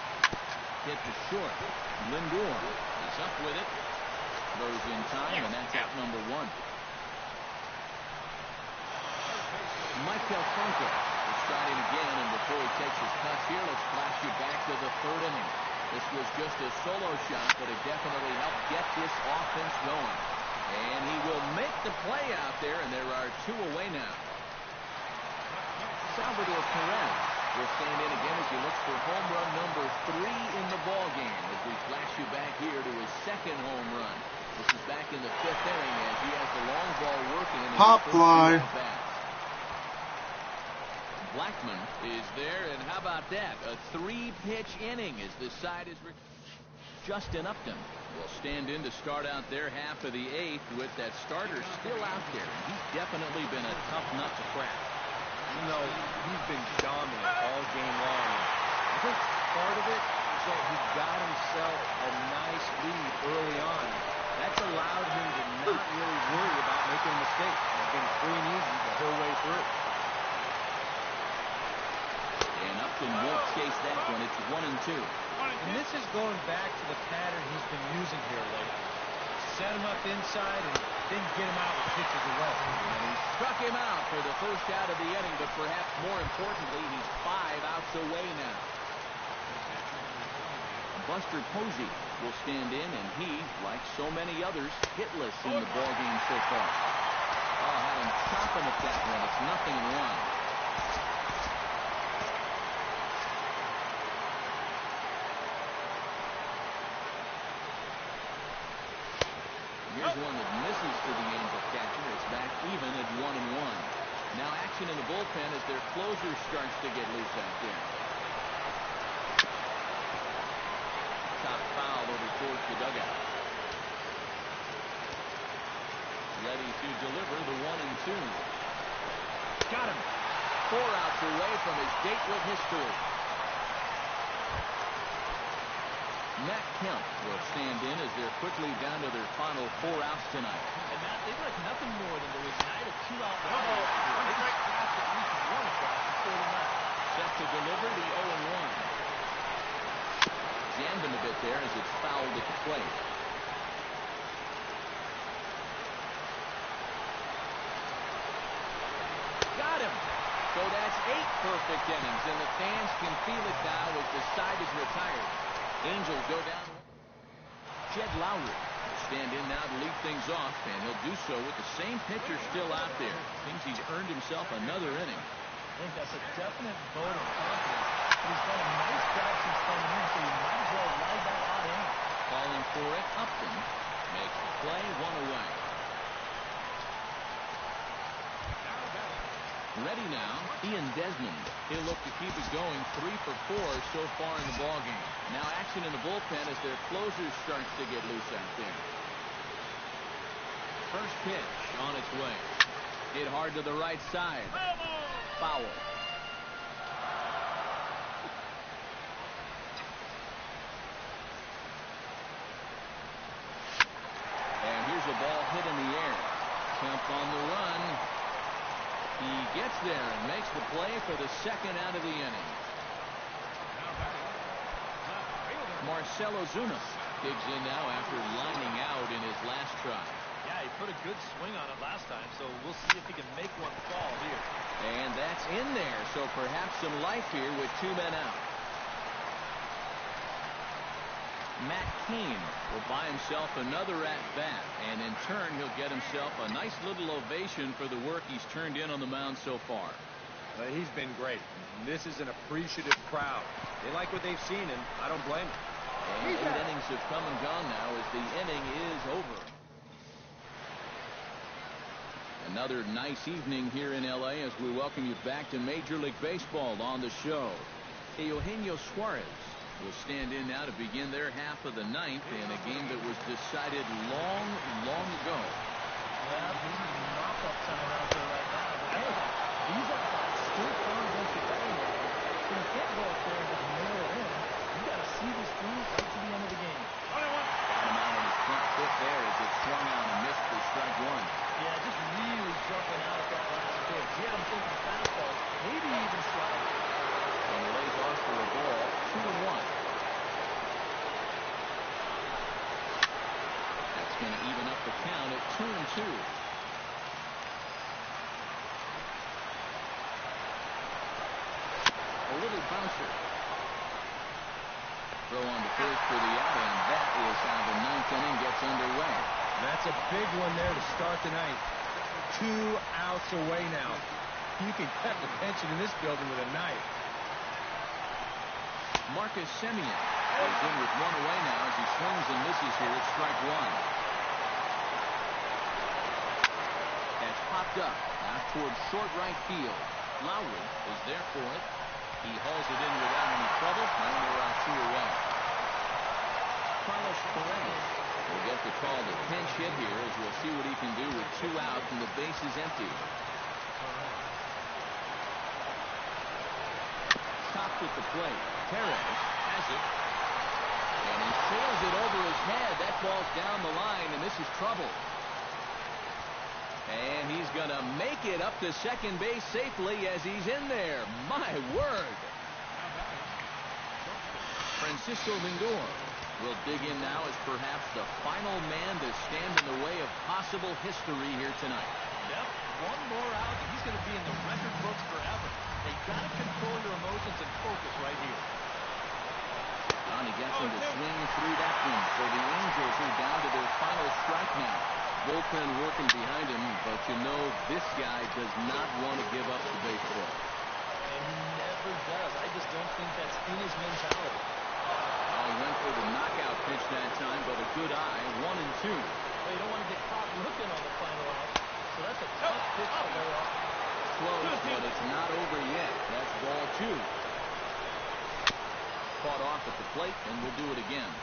Hit to short. Lindor is up with it. Throws in time, and that's out number 1. Michael Franco is starting again, and before he takes his cuts here, let's flash you back to the 3rd inning. This was just a solo shot, but it definitely helped get this offense going. And he will make the play out there, and there are 2 away now. Salvador Perez will stand in again as he looks for home run number 3 in the ballgame as we flash you back here to his 2nd home run. This is back in the 5th inning as he has the long ball working. Pop fly. Blackman is there, and how about that? A 3-pitch inning as this side is... Justin Upton will stand in to start out their half of the 8th with that starter still out there. And he's definitely been a tough nut to crack. You know, he's been dominant all game long. I think part of it is that he got himself a nice lead early on. That's allowed him to not really worry about making a mistake. He's been free and easy the whole way through. And Upton won't chase that one. It's 1-2. And this is going back to the pattern he's been using here lately. Set him up inside and then get him out with pitches away. And he struck him out for the first out of the inning, but perhaps more importantly, he's 5 outs away now. Buster Posey will stand in, and he, like so many others, hitless in the ballgame so far. Oh, had him chopping at that one. It's 0-1. Here's one that misses to the Angel catcher. It's back even at 1-1. Now action in the bullpen as their closer starts to get loose out there. Top foul over towards the dugout. Ready to deliver the 1-2. Got him. 4 outs away from his date with history. Matt Kemp will stand in as they're quickly down to their final 4 outs tonight. And Matt, they'd like nothing more than to ignite a 2-out rally right here. They can scratch at least 1 across before the night. Set to deliver the 0-1. Jammed him a bit there as it's fouled at the plate. Got him. So that's 8 perfect innings, and the fans can feel it now as the side is retired. Angels go down. Jed Lowry will stand in now to lead things off, and he'll do so with the same pitcher still out there. Thinks he's earned himself another inning. I think that's a definite vote of confidence. He's done a nice job since coming in, so you might as well ride that hot aim. Calling for it, Upton makes the play, 1 away. Ready now, Ian Desmond. He'll look to keep it going. 3 for 4 so far in the ballgame. Now action in the bullpen as their closer starts to get loose out there. First pitch on its way. Hit hard to the right side. Foul. And here's a ball hit in the air. Kemp on the run. He gets there and makes the play for the second out of the inning. Marcell Ozuna digs in now after lining out in his last try. Yeah, he put a good swing on it last time, so we'll see if he can make one fall here. And that's in there, so perhaps some life here with 2 men out. Matt Cain will buy himself another at-bat, and in turn he'll get himself a nice little ovation for the work he's turned in on the mound so far. He's been great. This is an appreciative crowd. They like what they've seen, and I don't blame them. And 8 innings have come and gone now as the inning is over. Another nice evening here in L.A. as we welcome you back to Major League Baseball. On the show, Eugenio Suarez will stand in now to begin their half of the 9th in a game that was decided long ago. Well, this is knock-up time out there right now. But hey, these at-bats still count against the batting line. So you can't go up there and just nail it in. You got to see this through right to the end of the game. Got him out on his front foot there as it swung on and missed for strike 1. Yeah, just really jumping out at that last pitch. He had him thinking fastball, maybe even slider. And he lays off for a ball, 2-1. That's going to even up the count at 2-2. A little bouncer. Throw on to first for the out, and that is how the 9th inning gets underway. That's a big one there to start the 9th. 2 outs away now. You can cut the tension in this building with a knife. Marcus Semien goes in with 1 away now as he swings and misses here at strike 1. That's popped up out towards short right field. Lowry is there for it. He hauls it in without any trouble, and they're out 2 away. Carlos Correa will get the call to pinch hit here as we'll see what he can do with 2 out and the base is empty. Chopped at the plate. Perez has it. And he sails it over his head. That ball's down the line, and this is trouble. And he's going to make it up to second base safely as he's in there. My word. Francisco Lindor will dig in now as perhaps the final man to stand in the way of possible history here tonight. Yep, 1 more out, and he's going to be in the record books forever. They got to control your emotions and focus right here. And he gets him to swing through that one for the Angels, who are down to their final strike now. Bullpen working behind him, but you know this guy does not want to give up the baseball. And he never does. I just don't think that's in his mentality. He went for the knockout pitch that time, but a good eye. 1-2. Well, you don't want to get caught looking on the final out. So that's a tough pitch to lay off. Close, but it's not over yet. That's ball 2. Caught off at the plate, and we'll do it again.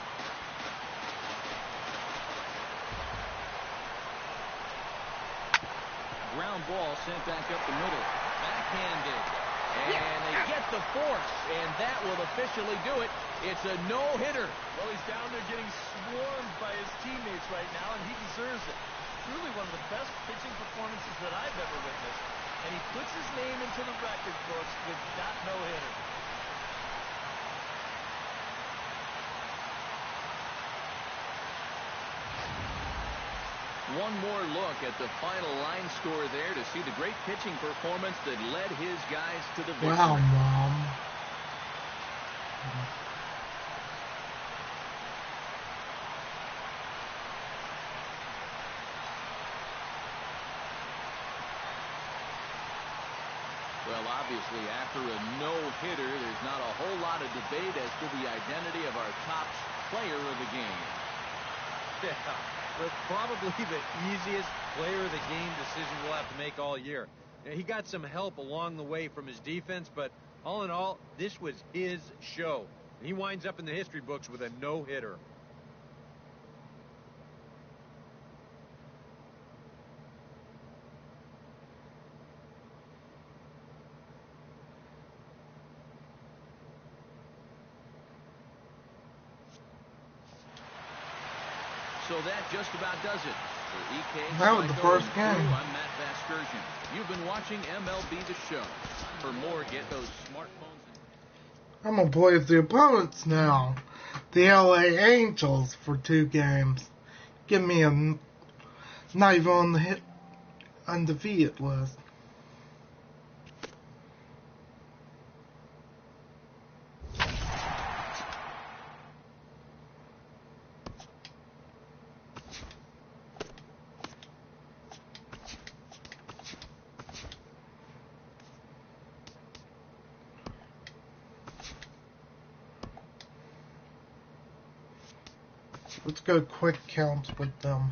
Ground ball sent back up the middle. Backhanded. And they get the force, and that will officially do it. It's a no-hitter. Well, he's down there getting swarmed by his teammates right now, and he deserves it. Truly one of the best pitching performances that I've ever witnessed. And he puts his name into the record books with that no-hitter. One more look at the final line score there to see the great pitching performance that led his guys to the victory. Wow, Mom. Well, obviously, after a no-hitter, there's not a whole lot of debate as to the identity of our top player of the game. Yeah, but probably the easiest player of the game decision we'll have to make all year. He got some help along the way from his defense, but all in all, this was his show. He winds up in the history books with a no-hitter. So that just about does it. For EK, That was the first game. I'm Matt Vasgersian. You've been watching MLB The Show. For more, get those smartphones. I'm going to play as the opponents now. The LA Angels for 2 games. Give me a not even on the undefeated list. Let's go quick counts with them.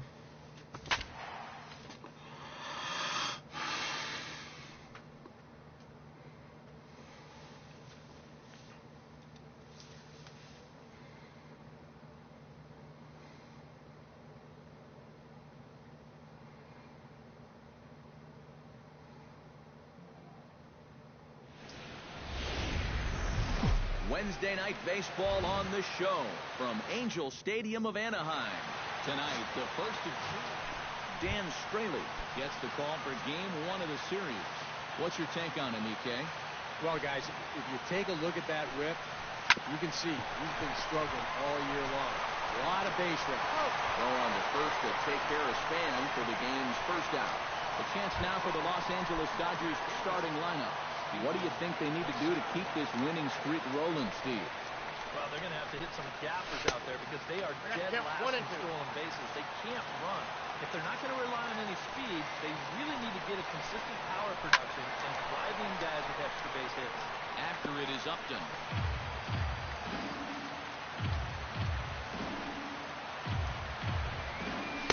Wednesday night baseball on the show from Angel Stadium of Anaheim. Tonight, the first of two. Dan Straley gets the call for game 1 of the series. What's your take on him, EK? Well, guys, if you take a look at that whip, you can see he's been struggling all year long. A lot of base runners. Go on to first to take care of Span for the game's first out. A chance now for the Los Angeles Dodgers starting lineup. What do you think they need to do to keep this winning streak rolling, Steve? Well, they're going to have to hit some gappers out there because they are dead last in stolen bases. They can't run. If they're not going to rely on any speed, they really need to get a consistent power production and driving guys with extra base hits. After it is Upton.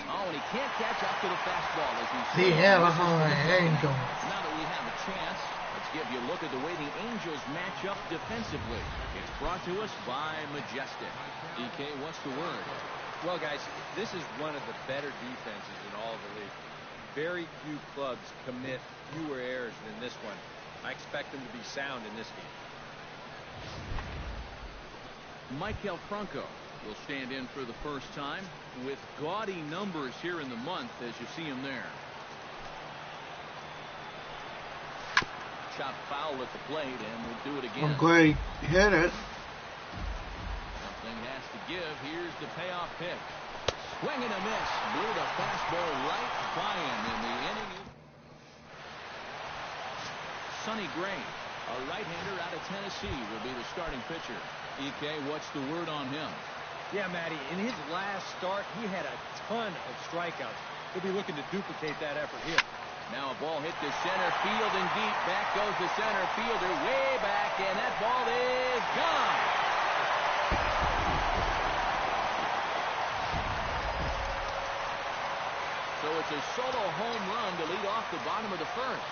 Oh, and he can't catch up to the fastball as he The Anaheim Angels. Now that we have a chance, let's give you a look at the way the Angels match up defensively. It's brought to us by Majestic. DK, what's the word? Well, guys, this is one of the better defenses in all of the league. Very few clubs commit fewer errors than this one. I expect them to be sound in this game. Michael Franco will stand in for the first time with gaudy numbers here in the month as you see him there. Shot foul at the plate, and we'll do it again. I'm glad he hit it. Something has to give. Here's the payoff pitch. Swing and a miss. Blew the fastball right by him in the inning. Sonny Gray, a right-hander out of Tennessee, will be the starting pitcher. EK, what's the word on him? Yeah, Matty, in his last start, he had a ton of strikeouts. He'll be looking to duplicate that effort here. Now a ball hit to center field and deep. Back goes the center fielder way back, and that ball is gone. So it's a solo home run to lead off the bottom of the first.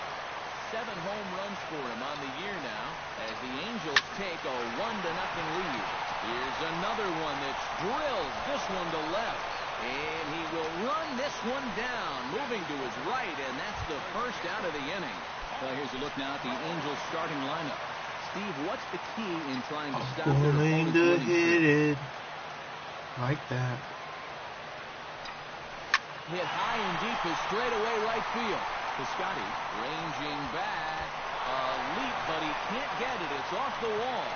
7 home runs for him on the year now as the Angels take a 1-0 lead. Here's another one that's drilled this one to left. And he will run this one down, moving to his right, and that's the first out of the inning. Well, here's a look now at the Angels starting lineup. Steve, what's the key in trying to stop their opponent's to winning hit streak? it. Like that. Hit high and deep is straight away right field. Piscotty ranging back. A leap, but he can't get it. It's off the wall.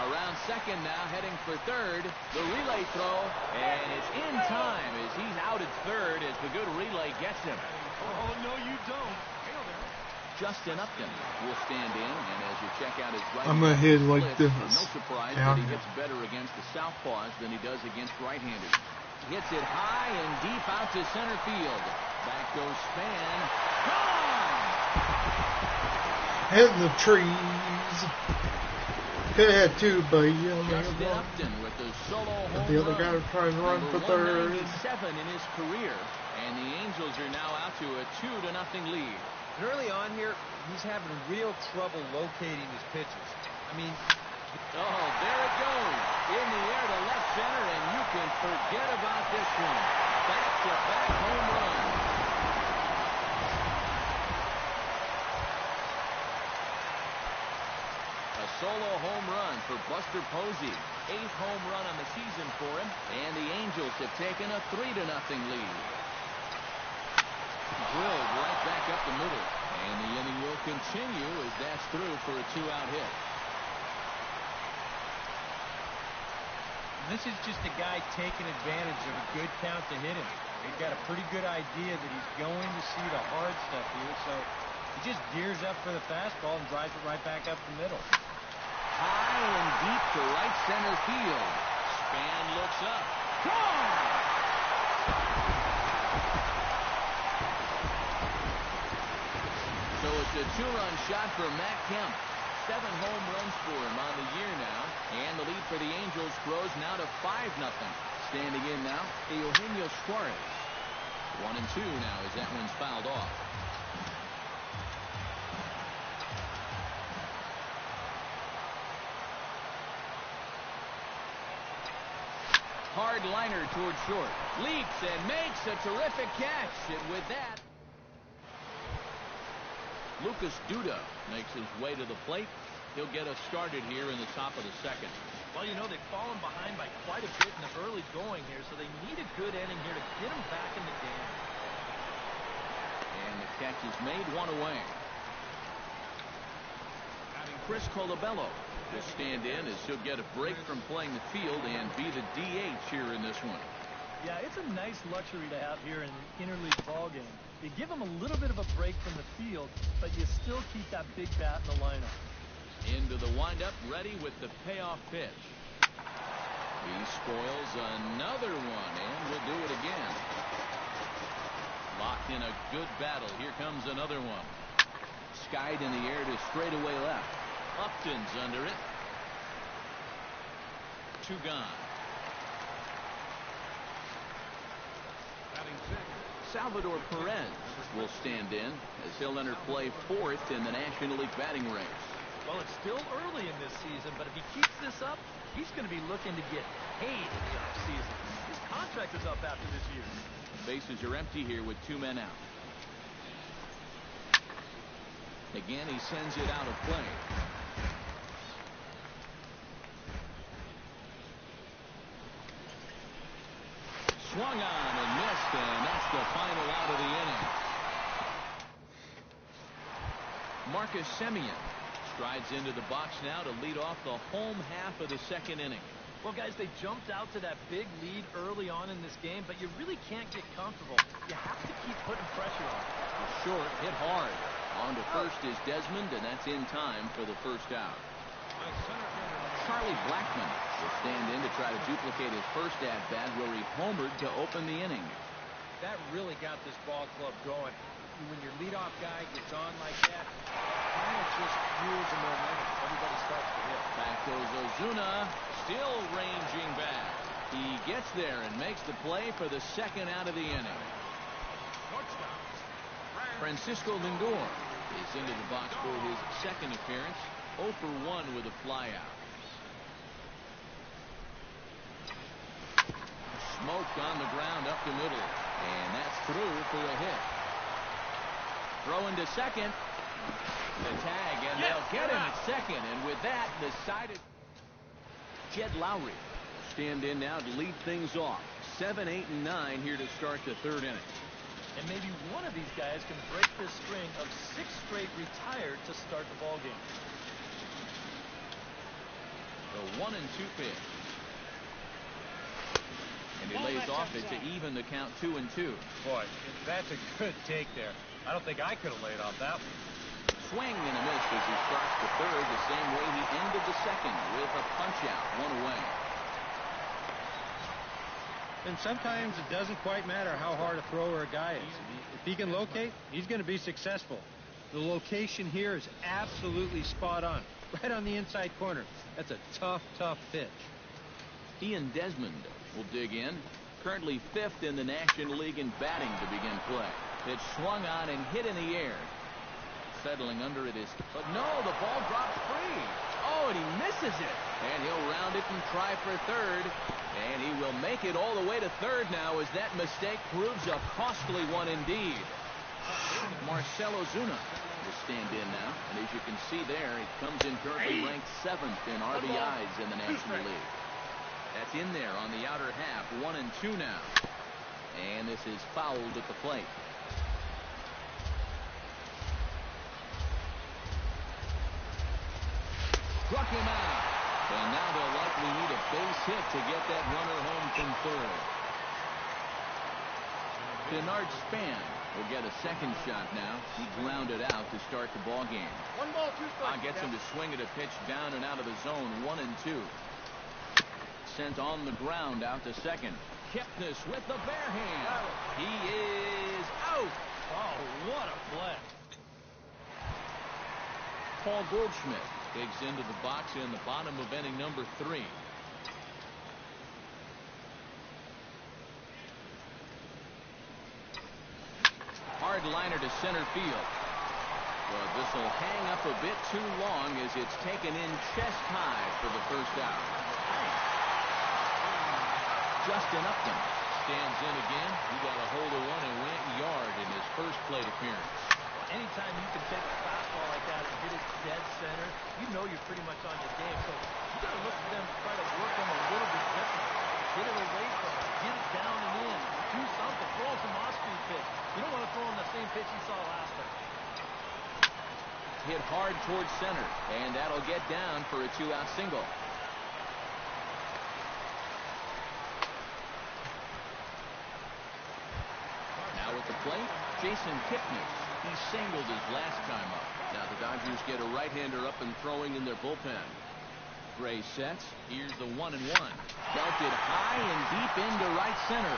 Around second now, heading for third. The relay throw, and it's in time as he's out at third as the good relay gets him. Oh, no, you don't. Justin Upton will stand in, and as you check out his right, I'm gonna hit like blitz, this. no surprise Yeah. that he hits better against the southpaws than he does against right-handers. Hits it high and deep out to center field. Back goes Span. Gone! Hitting the trees. Could have had 2, but you only had Justin 1. Upton with the solo home The other run. guy was trying to run Number for third. 197 in his career, and the Angels are now out to a 2-0 lead. And early on here, he's having real trouble locating his pitches. I mean, oh, there it goes. In the air to left center, and you can forget about this one. Back-to-back home runs. A solo home run for Buster Posey. 8th home run on the season for him, and the Angels have taken a 3-0 lead. Drilled right back up the middle, and the inning will continue as that's through for a 2-out hit. This is just a guy taking advantage of a good count to hit him. He's got a pretty good idea that he's going to see the hard stuff here, so he just gears up for the fastball and drives it right back up the middle. High and deep to right center field. Span looks up. Gone! So it's a 2-run shot for Matt Kemp. 7 home runs for him on the year now. And the lead for the Angels grows now to 5-0. Standing in now, Eugenio Suarez. 1-2 now as that one's fouled off. Hard liner toward short. Leaps and makes a terrific catch. And with that, Lucas Duda makes his way to the plate. He'll get us started here in the top of the second. Well, you know, they've fallen behind by quite a bit in the early going here, so they need a good inning here to get them back in the game. And the catch is made, 1 away. Chris Colabello will stand in as he'll get a break from playing the field and be the DH here in this one. Yeah, it's a nice luxury to have here in an interleague ballgame. You give him a little bit of a break from the field, but you still keep that big bat in the lineup. Into the windup, ready with the payoff pitch. He spoils another one, and will do it again. Locked in a good battle. Here comes another one. Skied in the air to straightaway left. Upton's under it. 2 gone. Salvador Perez will stand in as he'll enter play 4th in the National League batting race. Well, it's still early in this season, but if he keeps this up, he's going to be looking to get paid in the offseason. His contract is up after this year. Bases are empty here with 2 men out. Again, he sends it out of play. Swung on and missed, and that's the final out of the inning. Marcus Semien strides into the box now to lead off the home half of the second inning. Well, guys, they jumped out to that big lead early on in this game, but you really can't get comfortable. You have to keep putting pressure on. Short, hit hard. On to first is Desmond, and that's in time for the first out. Charlie Blackmon will stand in to try to duplicate his first at-bat where he homered to open the inning. That really got this ball club going. When your leadoff guy gets on like that, kind of just fuels the momentum. Everybody starts to hit. Back goes Ozuna, still ranging back. He gets there and makes the play for the second out of the inning. Francisco Lindor is into the box for his second appearance. 0 for 1 with a flyout. Smoked on the ground up the middle, and that's through for a hit. Throw into second. The tag, and they'll get him at second. And with that, decided Jed Lowry stand in now to lead things off. 7, 8, and 9 here to start the third inning. And maybe one of these guys can break this string of 6 straight retired to start the ball game. The 1-2 pitch. And he lays off it to even the count 2-2. Boy, that's a good take there. I don't think I could have laid off that one. Swing and a miss as he starts the third the same way he ended the second with a punch out, 1 away. And sometimes it doesn't quite matter how hard a thrower a guy is. If he can locate, he's going to be successful. The location here is absolutely spot on. Right on the inside corner. That's a tough, tough pitch. Ian Desmond will dig in. Currently 5th in the National League in batting to begin play. It swung on and hit in the air. settling under it is, but no, the ball drops free. Oh, and he misses it. And he'll round it and try for third. And he will make it all the way to third now as that mistake proves a costly one indeed. Marcell Ozuna will stand in now. And as you can see there, he comes in currently ranked 7th in RBIs in the National League. That's in there on the outer half. 1-2 now. And this is fouled at the plate. Struck him out. And now they'll likely need a base hit to get that runner home from third. Bernard Span will get a second shot now. He grounded out to start the ball game. 1 ball, 2 strikes. Gets him to swing at a pitch down and out of the zone. 1-2. Sent on the ground out to second. Kipnis with the bare hand. He is out. Oh, what a play. Paul Goldschmidt digs into the box in the bottom of inning number 3. Hard liner to center field. Well, this will hang up a bit too long as it's taken in chest high for the first out. Justin Upton stands in again. He got a hold of one and went yard in his first plate appearance. Anytime you can take a fastball like that and hit it dead center, you know you're pretty much on your game. So you got to look for them to try to work them a little bit different. Get it away from it. Get it down and in. Do something. Throw him some off-speed pitch. You don't want to throw him the same pitch you saw last time. Hit hard towards center, and that'll get down for a 2-out single. Now at the plate, Jason Kipnis. He singled his last time up. Now the Dodgers get a right-hander up and throwing in their bullpen. Gray sets. Here's the 1-1. Belted high and deep into right center.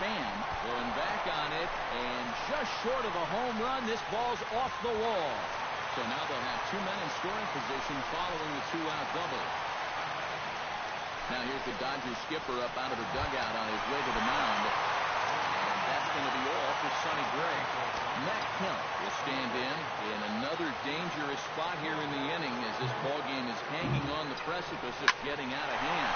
Span going back on it, and just short of a home run. This ball's off the wall. So now they'll have 2 men in scoring position following the 2-out double. Now here's the Dodgers skipper up out of the dugout on his way to the mound. And that's going to be all for Sonny Gray. Matt Kemp will stand in another dangerous spot here in the inning as this ball game is hanging on the precipice of getting out of hand.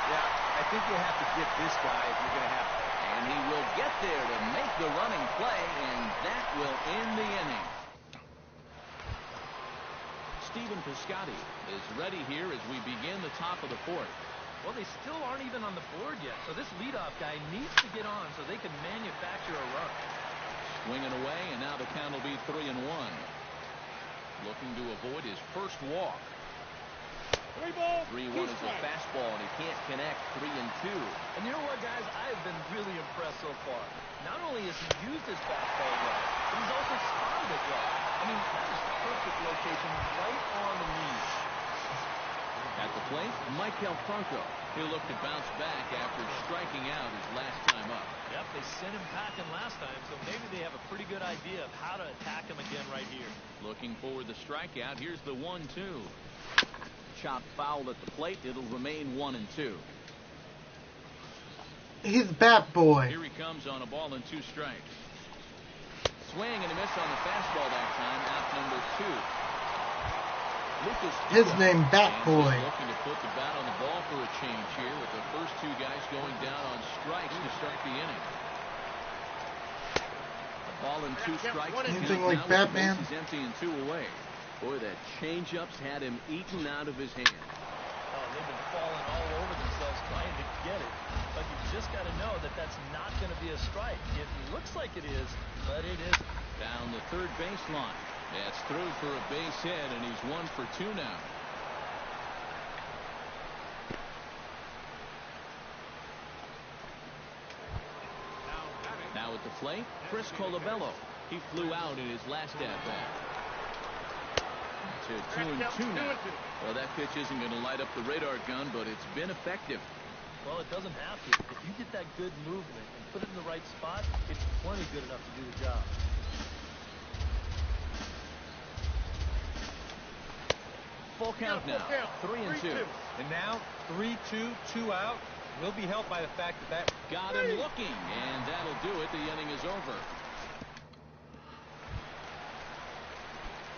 Yeah, I think you have to get this guy if you're going to have. And he will get there to make the running play, and that will end the inning. Stephen Piscotty is ready here as we begin the top of the 4th. Well, they still aren't even on the board yet, so this leadoff guy needs to get on so they can manufacture a run. Swinging away, and now the count will be 3-1. Looking to avoid his first walk. 3-1 is a fastball, and he can't connect. 3-2. And you know what, guys? I have been really impressed so far. Not only has he used his fastball well, but he's also spotted it well. I mean, that is perfect location right on the knees. At the plate, Maikel Franco. He'll look to bounce back after striking out his last time up. Yep, they sent him packing last time, so maybe they have a pretty good idea of how to attack him again right here. Looking for the strikeout. Here's the 1-2. Chopped foul at the plate. It'll remain 1-2. He's Bat Boy. Here he comes on a ball and 2 strikes. Swing and a miss on the fastball that time. Out number 2. Lucas His name Bat Boy. Looking to put the bat on the ball for a change here with the first 2 guys going down on strikes to start the inning. A ball and 2 strikes. Anything like Batman? Is empty and 2 away. Boy, that changeup's had him eaten out of his hand. Oh, they've been falling all over themselves trying to get it. But you just got to know that that's not going to be a strike. It looks like it is, but it isn't. Down the third baseline. That's through for a base hit, and he's 1 for 2 now. Now at the plate, Chris Colabello. He flew out in his last at-bat. To 2-2 now. Well, that pitch isn't going to light up the radar gun, but it's been effective. Well, it doesn't have to. If you get that good movement and put it in the right spot, it's plenty good enough to do the job. Full count now. 3-2. And now 3-2, 2 out. Will be helped by the fact that got him looking, and that'll do it. The inning is over.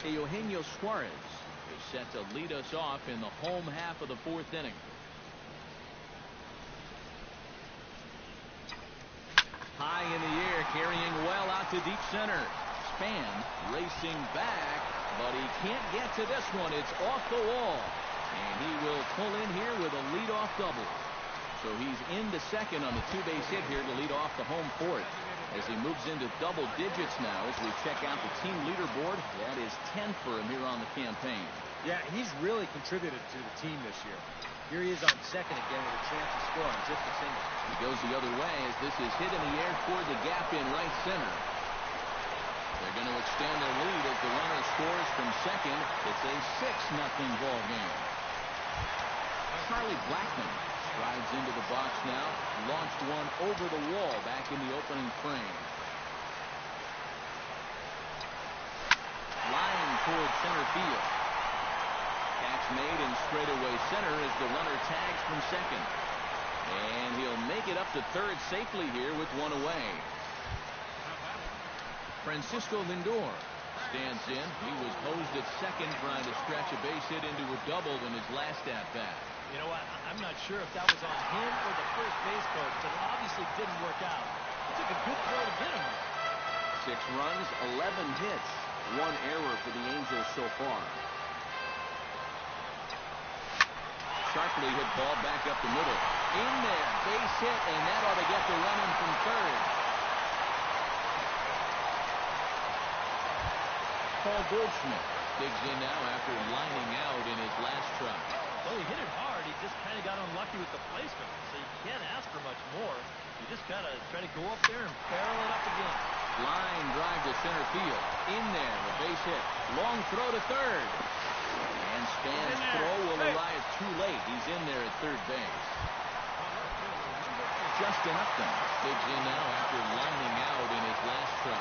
Eugenio Suarez is set to lead us off in the home half of the fourth inning. High in the air, carrying well out to deep center. Span racing back, but he can't get to this one. It's off the wall, and he will pull in here with a leadoff double. So he's into second on the two-base hit here to lead off the home fourth. As he moves into double digits now, as we check out the team leaderboard, that is 10th for him here on the campaign. Yeah, he's really contributed to the team this year. Here he is on second again with a chance to score on just a single. He goes the other way as this is hit in the air toward the gap in right center. They're going to extend their lead as the runner scores from second. It's a 6-0 ball game. Charlie Blackmon strides into the box now. Launched one over the wall back in the opening frame. Line toward center field. Catch made in straightaway center as the runner tags from second. And he'll make it up to third safely here with one away. Francisco Lindor stands in. He was posed at second trying to stretch a base hit into a double in his last at-bat. You know what? I'm not sure if that was on him or the first base coach, but it obviously didn't work out. It took a good throw to get him there. 6 runs, 11 hits, 1 error for the Angels so far. Sharply hit ball back up the middle. In there, base hit, and that ought to get the run in from third. Paul Goldschmidt digs in now after lining out in his last try. Well, he hit it hard. He just kind of got unlucky with the placement. So you can't ask for much more. You just got to try to go up there and barrel it up again. Line drive to center field. In there, a base hit. Long throw to third. And Span's throw will arrive too late. He's in there at third base. Justin Upton digs in now after lining out in his last try.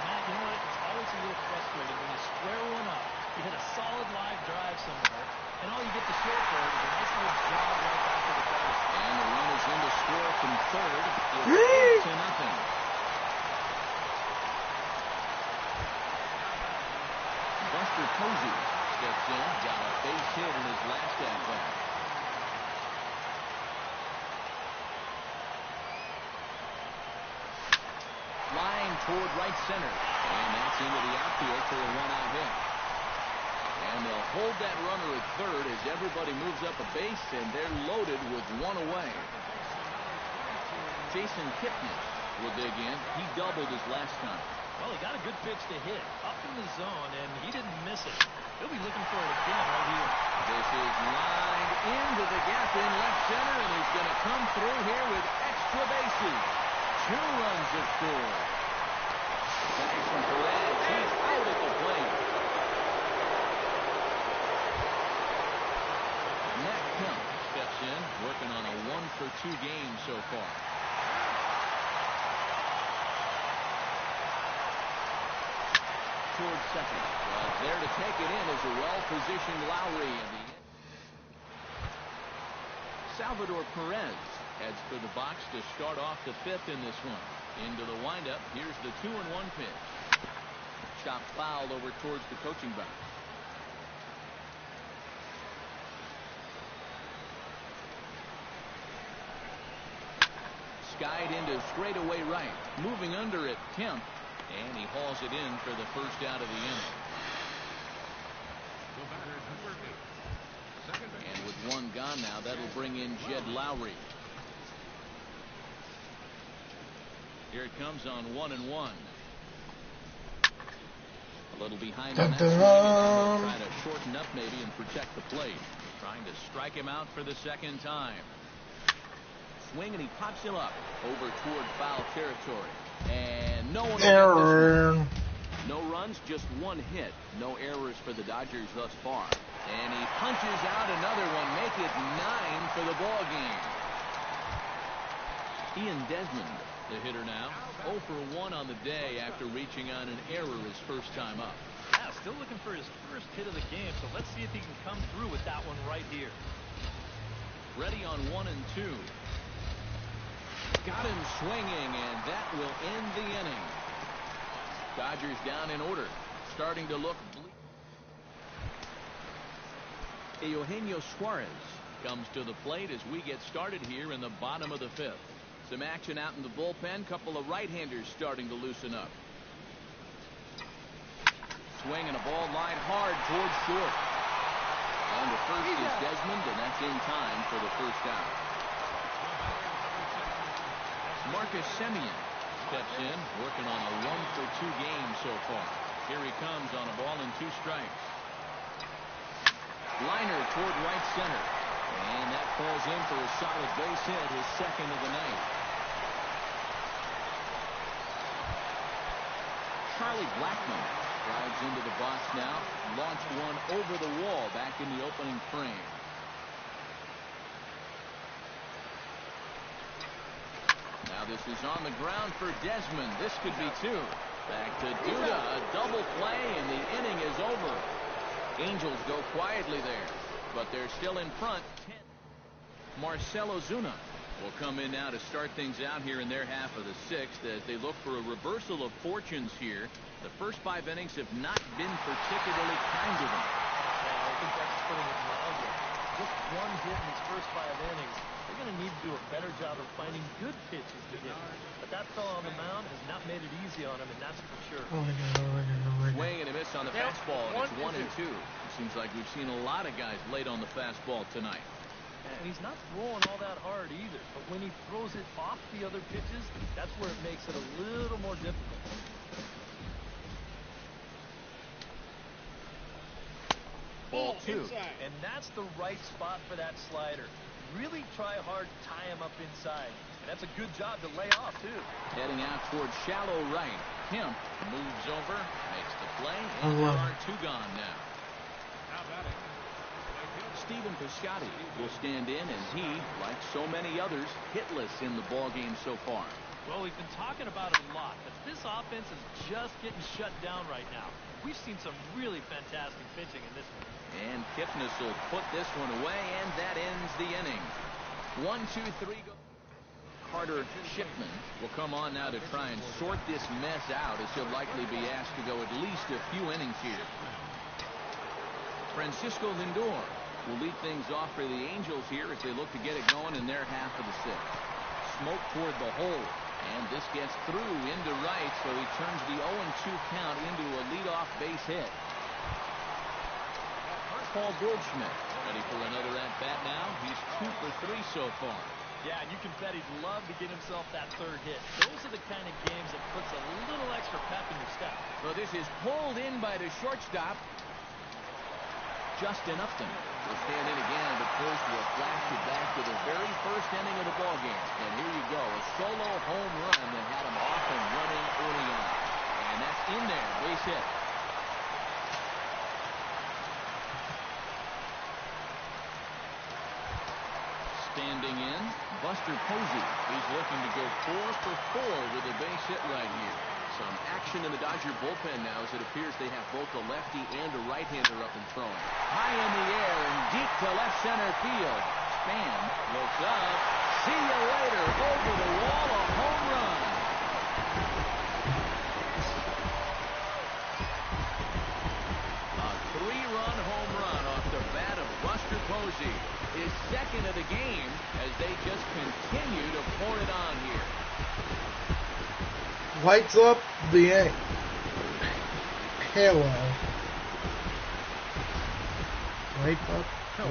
Matt, you know what? It's always a little frustrating when you square one up. You hit a solid live drive somewhere, and all you get to show for it is a nice little jog right back to the base. And the run is in to score from third. It's 8-0. Buster Posey steps in, got a base hit in his last at-bat. Line toward right center, and that's into the outfield for a 1-out hit. And they'll hold that runner at third as everybody moves up a base, and they're loaded with 1 away. Jason Kipnis will dig in. He doubled his last time. Well, he got a good pitch to hit up in the zone, and he didn't miss it. He'll be looking for it again right here. This is lined into the gap in left center, and he's going to come through here with extra bases. 2 runs have scored. Jackson Perez, he's out at the plate. Matt Kemp steps in, working on a 1-for-2 game so far. Towards second. Well, there to take it in is a well-positioned Lowry in the end. Salvador Perez heads for the box to start off the 5th in this one. Into the windup. Here's the 2-1 pitch. Chopped foul over towards the coaching box. Skied into straightaway right. Moving under it, Kemp. And he hauls it in for the first out of the inning. The batter, number 8. Second base. And with 1 gone now, that'll bring in Jed Lowry. Here it comes on 1-1. A little behind on that swing. Trying to shorten up maybe and protect the plate. Trying to strike him out for the second time. Swing, and he pops him up over toward foul territory. And no one. Error. No runs, just 1 hit. No errors for the Dodgers thus far. And he punches out another one, make it 9 for the ball game. Ian Desmond, the hitter now, 0 for 1 on the day after reaching on an error his first time up. Yeah, still looking for his first hit of the game, so let's see if he can come through with that one right here. Ready on 1 and 2. Got him swinging, and that will end the inning. Dodgers down in order, starting to look bleak. Eugenio Suarez comes to the plate as we get started here in the bottom of the fifth. Some action out in the bullpen. Couple of right-handers starting to loosen up. Swing and a ball line hard towards short. On to first is Desmond, and that's in time for the first out. Marcus Semien steps in, working on a 1-for-2 game so far. Here he comes on a ball and 2 strikes. Liner toward right center. And that falls in for a solid base hit, his second of the night. Charlie Blackmon drives into the box now. Launched one over the wall back in the opening frame. Now this is on the ground for Desmond. This could be 2. Back to Duda. A double play, and the inning is over. Angels go quietly there, but they're still in front. 10. Marcell Ozuna will come in now to start things out here in their half of the 6th as they look for a reversal of fortunes here. The first 5 innings have not been particularly kind to them. Yeah, I think that's putting it mildly. Just 1 hit in these first 5 innings. They're going to need to do a better job of finding good pitches to hit. But that fellow on the mound has not made it easy on him, and that's for sure. Swing and a miss on the fastball, and it's 1-2. It seems like we've seen a lot of guys late on the fastball tonight. And he's not throwing all that hard either. But when he throws it off the other pitches, that's where it makes it a little more difficult. Ball 2. And that's the right spot for that slider. Really try hard to tie him up inside. And that's a good job to lay off, too. Heading out towards shallow right. Kemp moves over, makes the play, and there are 2 gone now. Now batting. Stephen Piscotty will stand in, and he, like so many others, hitless in the ballgame so far. Well, we've been talking about it a lot, but this offense is just getting shut down right now. We've seen some really fantastic pitching in this one. And Kipnis will put this one away, and that ends the inning. 1, 2, 3 go. Carter Shipman will come on now to try and sort this mess out, as he'll likely be asked to go at least a few innings here. Francisco Lindor will lead things off for the Angels here as they look to get it going in their half of the 6th. Smoke toward the hole, and this gets through into right, so he turns the 0-2 count into a leadoff base hit. Paul Goldschmidt ready for another at-bat now. He's 2 for 3 so far. Yeah, and you can bet he'd love to get himself that 3rd hit. Those are the kind of games that puts a little extra pep in your step. Well, this is pulled in by the shortstop. Justin Upton will stand in again, but first will flash it back to the very first inning of the ballgame. And here you go, a solo home run that had him off and running early on. And that's in there, base hit. Standing in, Buster Posey. He's looking to go 4 for 4 with a base hit right here. Some action in the Dodger bullpen now as it appears they have both a lefty and a right-hander up and throwing. High in the air and deep to left center field. Span looks up. See you later. Over the wall, a home run. A 3-run home run off the bat of Buster Posey. His second of the game as they just continue to pour it on here. Lights up the halo.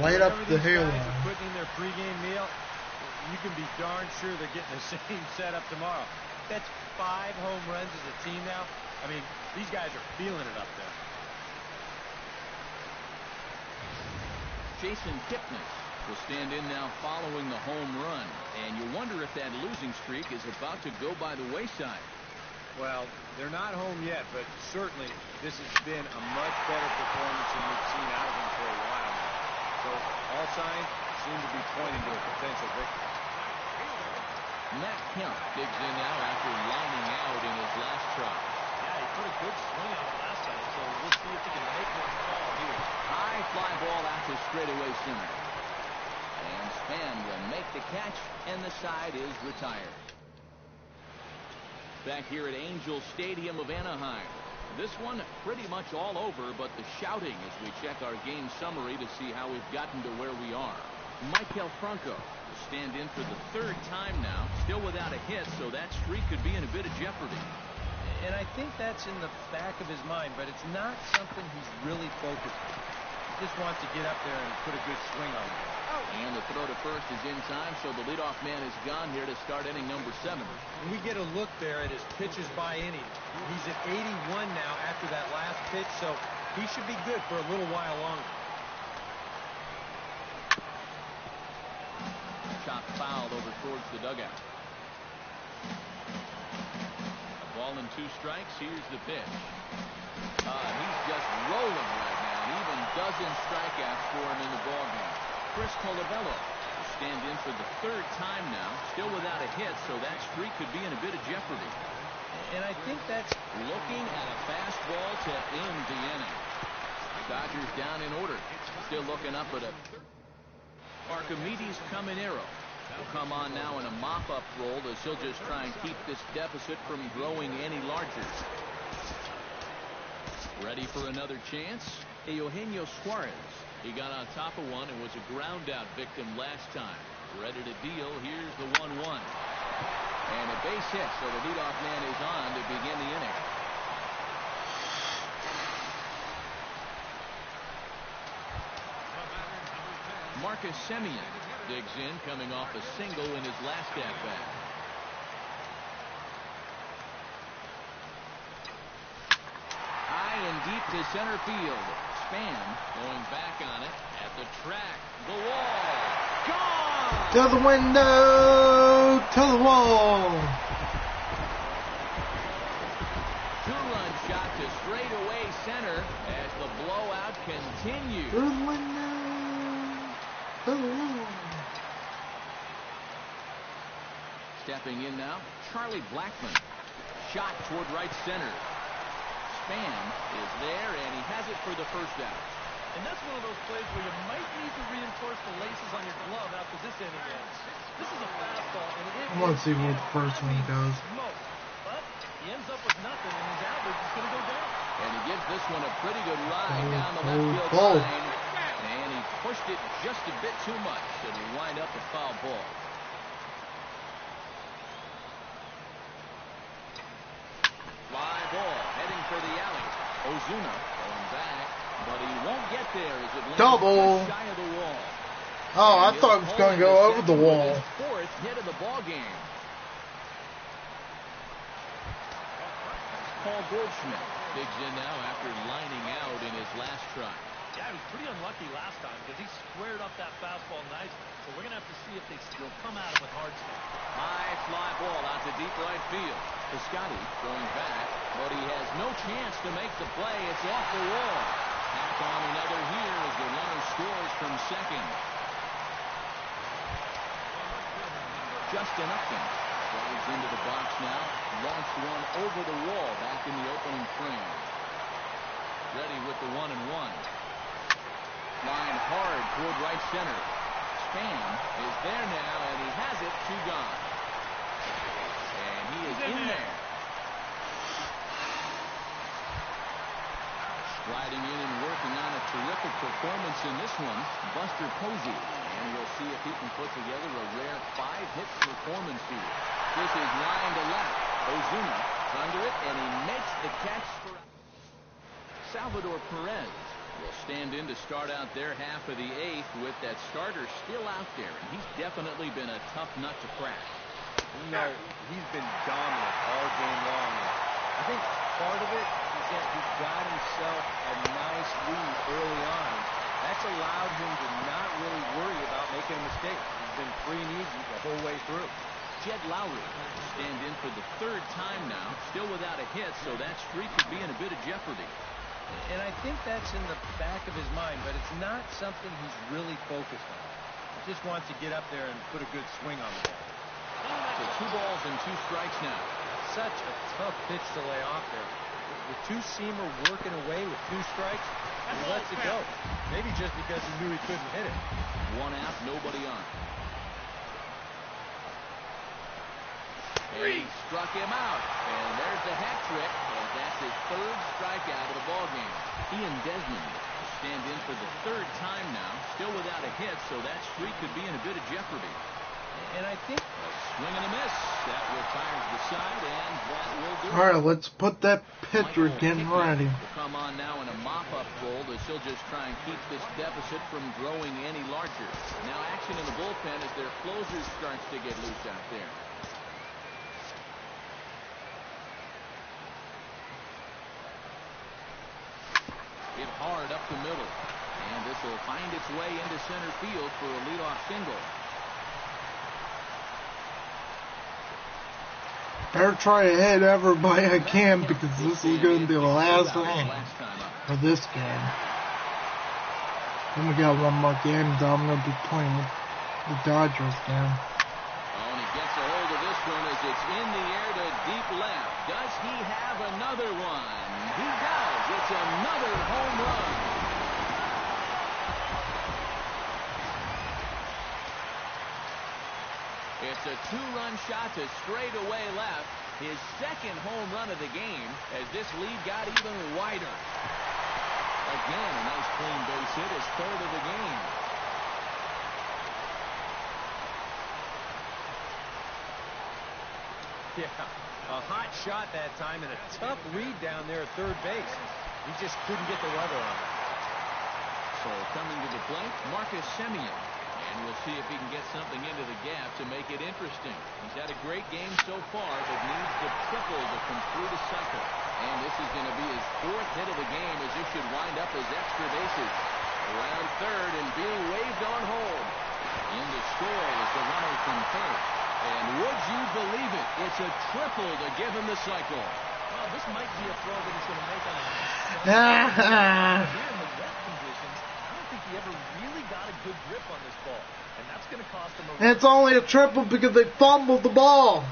Light up the halo. Guys are putting in their pregame meal. You can be darn sure they're getting the same setup tomorrow. That's 5 home runs as a team now. I mean, these guys are feeling it up there. Jason Kipnis will stand in now following the home run. And you wonder if that losing streak is about to go by the wayside. Well, they're not home yet, but certainly this has been a much better performance than we've seen out of them for a while now. So all signs seem to be pointing to a potential victory. Matt Kemp digs in now after lining out in his last try. Yeah, he put a good swing on it last time, so we'll see if he can make one call here. High fly ball out to straightaway center. And Span will make the catch, and the side is retired. Back here at Angel Stadium of Anaheim, This one pretty much all over, but the shouting as we check our game summary to see how we've gotten to where we are. Michael Franco will stand in for the third time now, still without a hit, so that streak could be in a bit of jeopardy. And I think that's in the back of his mind, but it's not something he's really focused on. He just wants to get up there and put a good swing on it. And the throw to first is in time, so the leadoff man is gone here to start inning number 7. And we get a look there at his pitches by inning. He's at 81 now after that last pitch, so he should be good for a little while longer. Shot fouled over towards the dugout. A ball and 2 strikes. Here's the pitch. He's just rolling right now. And even dozen strikeouts for him in the ballgame. Chris Colabello will stand in for the third time now, still without a hit, so that streak could be in a bit of jeopardy. And I think that's looking at a fastball to end the inning. Dodgers down in order. Still looking up at a Archimedes Caminero will come on now in a mop-up role as he'll just try and keep this deficit from growing any larger. Ready for another chance? Eugenio Suarez. He got on top of one and was a ground-out victim last time. Ready to deal. Here's the 1-1. And a base hit, so the leadoff man is on to begin the inning. Marcus Semien digs in, coming off a single in his last at-bat. High and deep to center field. Span going back on it at the track. The wall. Gone! To the window! To the wall! 2-run shot to straightaway center as the blowout continues. To the window! To the wall! Stepping in now, Charlie Blackmon. Shot toward right center. Span is there, and he has it for the first out. And that's one of those plays where you might need to reinforce the laces on your glove after this inning ends. This is a fastball, and it I want to see what the first one does. But he ends up with nothing, and his average is going to go down. And he gives this one a pretty good ride down the left field line. And he pushed it just a bit too much. It'll wind up a foul ball. Fly ball heading for the alley. Ozuna going back, but he won't get there as it lands double just shy of the wall. Oh, I thought it was going to go over the wall. Fourth hit of the ball game. Paul Goldschmidt digs in now after lining out in his last try. Yeah, he was pretty unlucky last time because he squared up that fastball nicely. So we're going to have to see if they still come at him with hard stuff. High fly ball out to deep right field. Piscotty going back, but he has no chance to make the play. It's off the wall. Tack on another here as the runner scores from second. Justin Upton drives into the box now. Launched one over the wall back in the opening frame. Ready with the 1-1. Line hard toward right center. Span is there now, and he has it. 2 gone. And he is in there. Striding in and working on a terrific performance in this one, Buster Posey. And we'll see if he can put together a rare 5-hit performance here. This is line to left. Ozuna under it, and he makes the catch for Salvador Perez. Will stand in to start out their half of the 8th with that starter still out there, and he's definitely been a tough nut to crack. You know, he's been dominant all game long. I think part of it is that he got himself a nice lead early on. That's allowed him to not really worry about making a mistake. He's been free and easy the whole way through. Jed Lowry will stand in for the 3rd time now, still without a hit, so that streak could be in a bit of jeopardy. And I think that's in the back of his mind, but it's not something he's really focused on. He just wants to get up there and put a good swing on the ball. So 2 balls and 2 strikes now. Such a tough pitch to lay off there. The 2-seamer working away with 2 strikes, he lets it go. Maybe just because he knew he couldn't hit it. 1 out, nobody on. He struck him out. And there's the hat trick. And that's his third strikeout of the ballgame. He and Desmond stand in for the third time now. Still without a hit, so that streak could be in a bit of jeopardy. And I think a swing and a miss. That retires the side, and that will do it. All right, let's put that pitcher getting ready. Will come on now in a mop-up role as he'll just try and keep this deficit from growing any larger. Now action in the bullpen as their closer starts to get loose out there. Hit hard up the middle. And this will find its way into center field for a leadoff single. Better try to hit everybody I can because this is going to be the last game for this game. Then we got one more game that I'm going to be playing with the Dodgers game. Oh, and he gets a hold of this one as it's in the air to deep left. Does he have another one? He does. It's another home run. It's a two-run shot to straightaway left. His second home run of the game as this lead got even wider. Again, a nice clean base hit, his third of the game. Yeah, a hot shot that time and a tough read down there at third base. He just couldn't get the lever on it. So coming to the plate, Marcus Semien. And we'll see if he can get something into the gap to make it interesting. He's had a great game so far, but needs the triple to complete a cycle. And this is going to be his fourth hit of the game as this should wind up as extra bases. Around third and being waved on home. In to score is the runner from third. And would you believe it? It's a triple to give him the cycle. Well, this might be a throw that he's going to make on a here in the wet conditions. I don't think he ever really got a good grip on this ball. And that's going to cost him a run. It's only a triple because they fumbled the ball.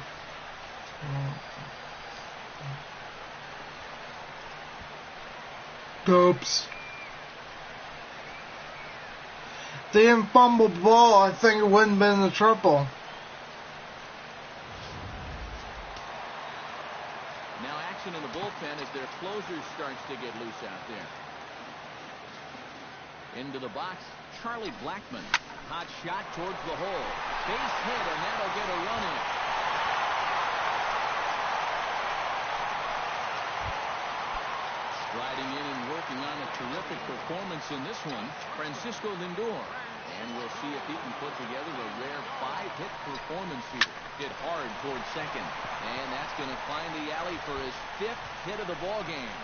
Oops. If they didn't fumble the ball, I think it wouldn't have been a triple. Now action in the bullpen as their closer starts to get loose out there. Into the box, Charlie Blackmon. Hot shot towards the hole. Base hit, and that'll get a run in. Striding in and working on a terrific performance in this one, Francisco Lindor. And we'll see if he can put together a rare 5-hit performance here. Hit hard towards second. And that's going to find the alley for his 5th hit of the ball game.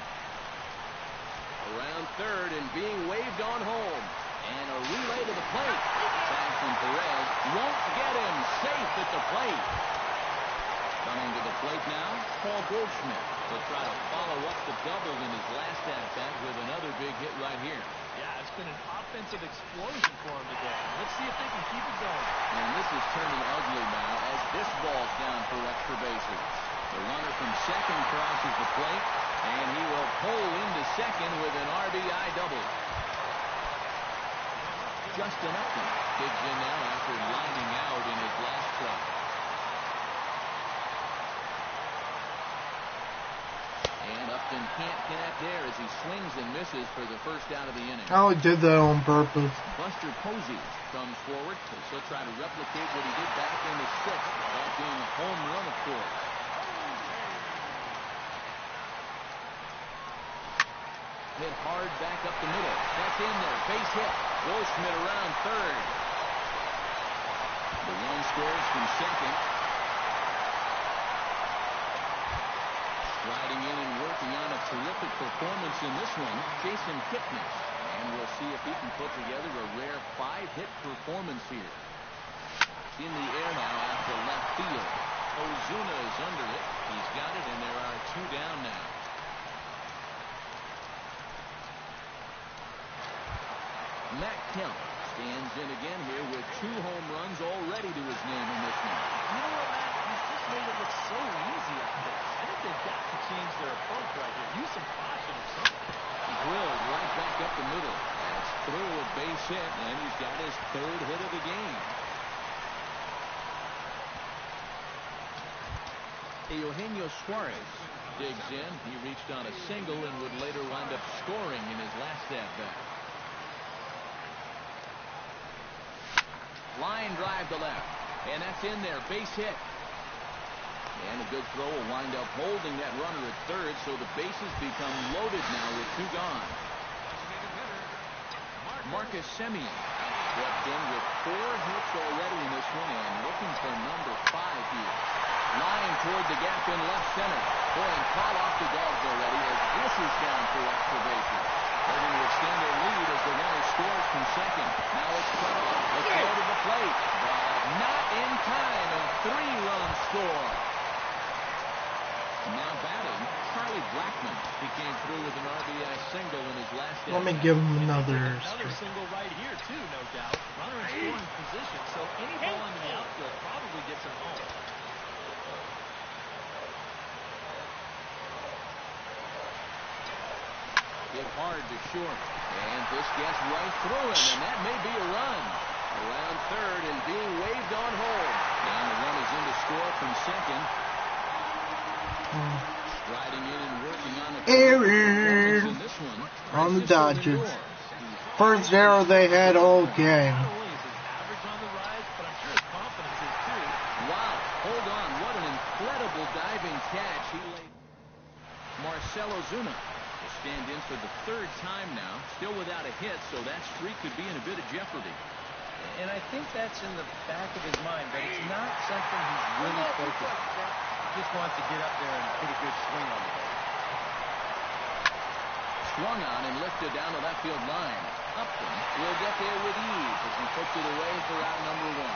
Around third and being waved on home. And a relay to the plate. Back from Perez. Won't get him. Safe at the plate. Coming to the plate now, Paul Goldschmidt. Will try to follow up the double in his last at-bat with another big hit right here. Yeah, it's been an offensive explosion for him today. Let's see if they can keep it going. And this is turning ugly now as this ball's down for extra bases. The runner from second crosses the plate, and he will pull into second with an RBI double. Justin Upton digs in now after lining out in his last try. And Upton can't connect there as he swings and misses for the first out of the inning. Oh, he did that on purpose. Buster Posey comes forward. He'll try to replicate what he did back in the 6th. That being a home run, of course. Hit hard back up the middle. That's in there. Base hit. Goldschmidt around third. The run scores from second. Riding in and working on a terrific performance in this one, Jason Kipnis. And we'll see if he can put together a rare 5-hit performance here. In the air now out to left field. Ozuna is under it. He's got it, and there are 2 down now. Matt Kemp stands in again here with 2 home runs already to his name in this one. You know what, Matt? He's just made it look so easy out there. I think they've got to change their approach right here. Use some caution or something. Drilled right back up the middle. That's through a base hit, and he's got his 3rd hit of the game. Eugenio Suarez digs in. He reached on a single and would later wind up scoring in his last at-bat. Line drive to left, and that's in there. Base hit. And a good throw will wind up holding that runner at third, so the bases become loaded now with 2 gone. Marcus Semien swept in with 4 hits already in this one and looking for number 5 here. Line toward the gap in left center. Boy, and call off the dogs already as this is down for extra bases. They're going to extend their lead as the runner scores from second. Now it's cut off. Let's go to the plate. But not in time, and 3 runs score. Now batting, Charlie Blackmon. He came through with an RBI single in his last Let me give him another single right here, too, no doubt. Runner in scoring position, so any ball into the outfield probably gets him home. Hit hard to short, and this gets right through him, and that may be a run. Around third and being waved on home. And the run is in to score from second. Striding in and working on the error in this one, on the Dodgers. First error they had all game. Not only is his average on the rise, but I'm sure his confidence is too. Wow, hold on, what an incredible diving catch. He laid Marcell Ozuna will stand in for the 3rd time now, still without a hit, so that streak could be in a bit of jeopardy. And I think that's in the back of his mind, but it's not something he's really focused on. He just wants to get up there and get a good swing on the ball. Swung on and lifted down the left field line. Upton will get there with ease as he puts it away for out number 1.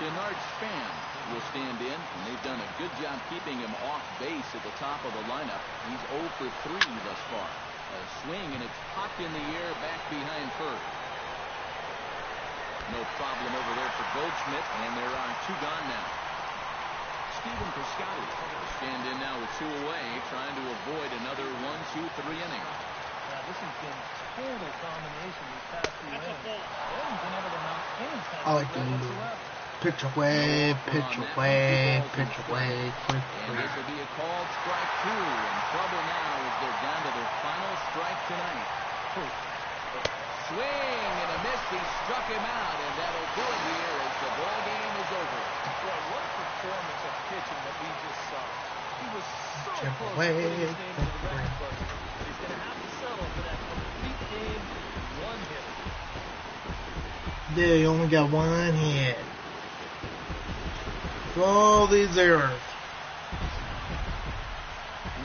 Denard Span will stand in, and they've done a good job keeping him off base at the top of the lineup. He's 0 for 3 thus far. A swing, and it's popped in the air back behind first. No problem over there for Goldschmidt, and there are 2 gone now. Stephen Piscotty will stand in now with 2 away, trying to avoid another 1-2-3 inning. Yeah, this has been total combination these past 2 innings. They haven't been able to mount any kind I of like threat to whatsoever. pitch away, pitch away, pitch away, quick. And this will be a called strike 2. In trouble now as they're down to their final strike tonight. Swing and a miss. He struck him out, and that'll do it here as the ball game is over. Boy, what a performance of pitching that we just saw. He was so Chip close away, to putting his name to the quick. record books. But he's going to have to settle for that complete game, 1 hitter. Yeah, you only got 1 hit. All these errors.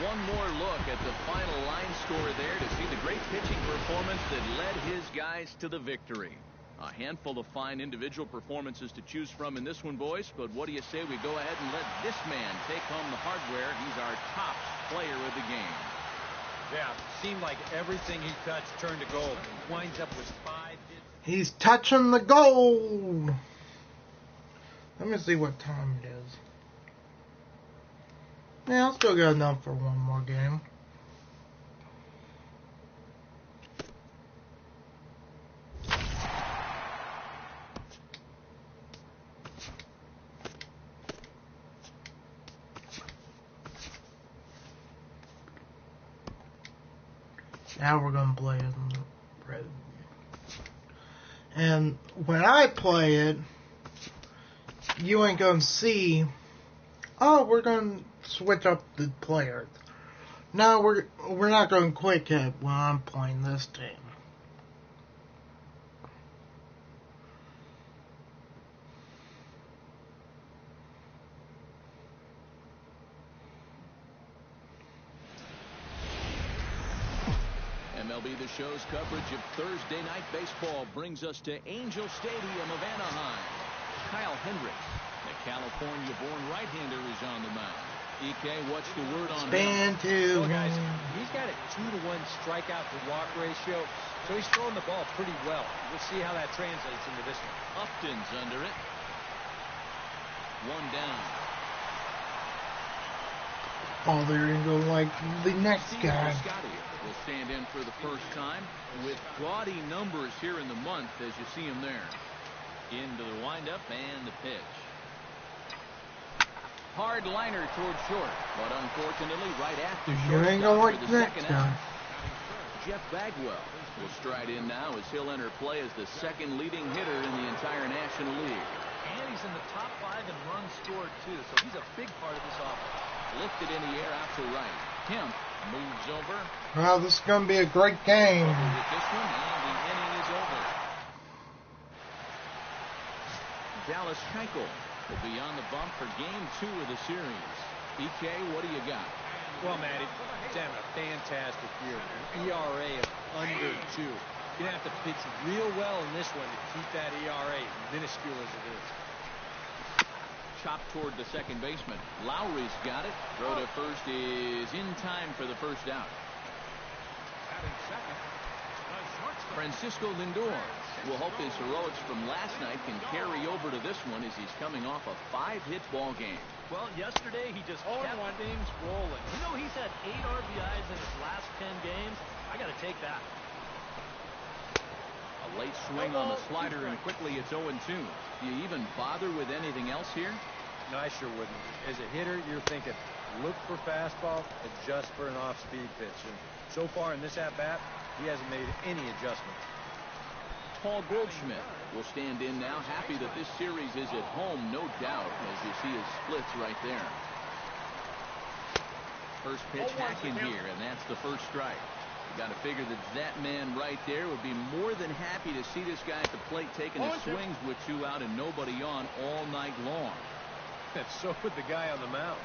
One more look at the final line score there to see the great pitching performance that led his guys to the victory. A handful of fine individual performances to choose from in this one, boys, but what do you say we go ahead and let this man take home the hardware? He's our top player of the game. Yeah, seemed like everything he touched turned to gold. Winds up with 5 hits. He's touching the gold. Let me see what time it is. Yeah, I'll still got enough for 1 more game. Now we're going to play it in the red. And when I play it, you ain't going to see, oh, we're going to switch up the players. No, we're not going to quick hit when I'm playing this team. MLB The Show's coverage of Thursday night baseball brings us to Angel Stadium of Anaheim. Kyle Hendricks, the California-born right-hander, is on the mound. EK, what's the word on Span him? to Well, guys, he's got a 2-to-1 strikeout to walk ratio, so he's throwing the ball pretty well. We'll see how that translates into this one. Upton's under it. 1 down. Oh, they're going to go like the next Stephen guy. Piscotty will stand in for the first time with gaudy numbers here in the month as you see him there. Into the windup and the pitch. Hard liner towards short, but unfortunately right after You ain't shortstop gonna for like the that second guy. out. Jeff Bagwell will stride in now as he'll enter play as the second leading hitter in the entire National League. And he's in the top 5 in runs scored, too, so he's a big part of this offense. Lifted in the air out to right. Kemp moves over. Well, this is going to be a great game. With this one, and the inning is over. Dallas Keuchel will be on the bump for game 2 of the series. EK, what do you got? Well, Matty, he's having a fantastic year. An ERA of under 2. You're going to have to pitch real well in this one to keep that ERA minuscule as it is. Chopped toward the second baseman. Lowry's got it. Throw to first is in time for the first out. Batting second, the shortstop. Francisco Lindor will hope his heroics from last night can carry over to this one as he's coming off a 5-hit ball game. Well, yesterday he just kept things rolling. You know, he's had 8 RBIs in his last 10 games. I got to take that. A late swing on the slider, and quickly it's 0-2. Do you even bother with anything else here? No, I sure wouldn't. As a hitter, you're thinking, look for fastball, adjust for an off-speed pitch. And so far in this at-bat, he hasn't made any adjustments. Paul Goldschmidt will stand in now, happy that this series is at home, no doubt, as you see his splits right there. First pitch hacking here, and that's the first strike. You got to figure that man right there would be more than happy to see this guy at the plate taking his swings with 2 out and nobody on all night long. And so would the guy on the mound.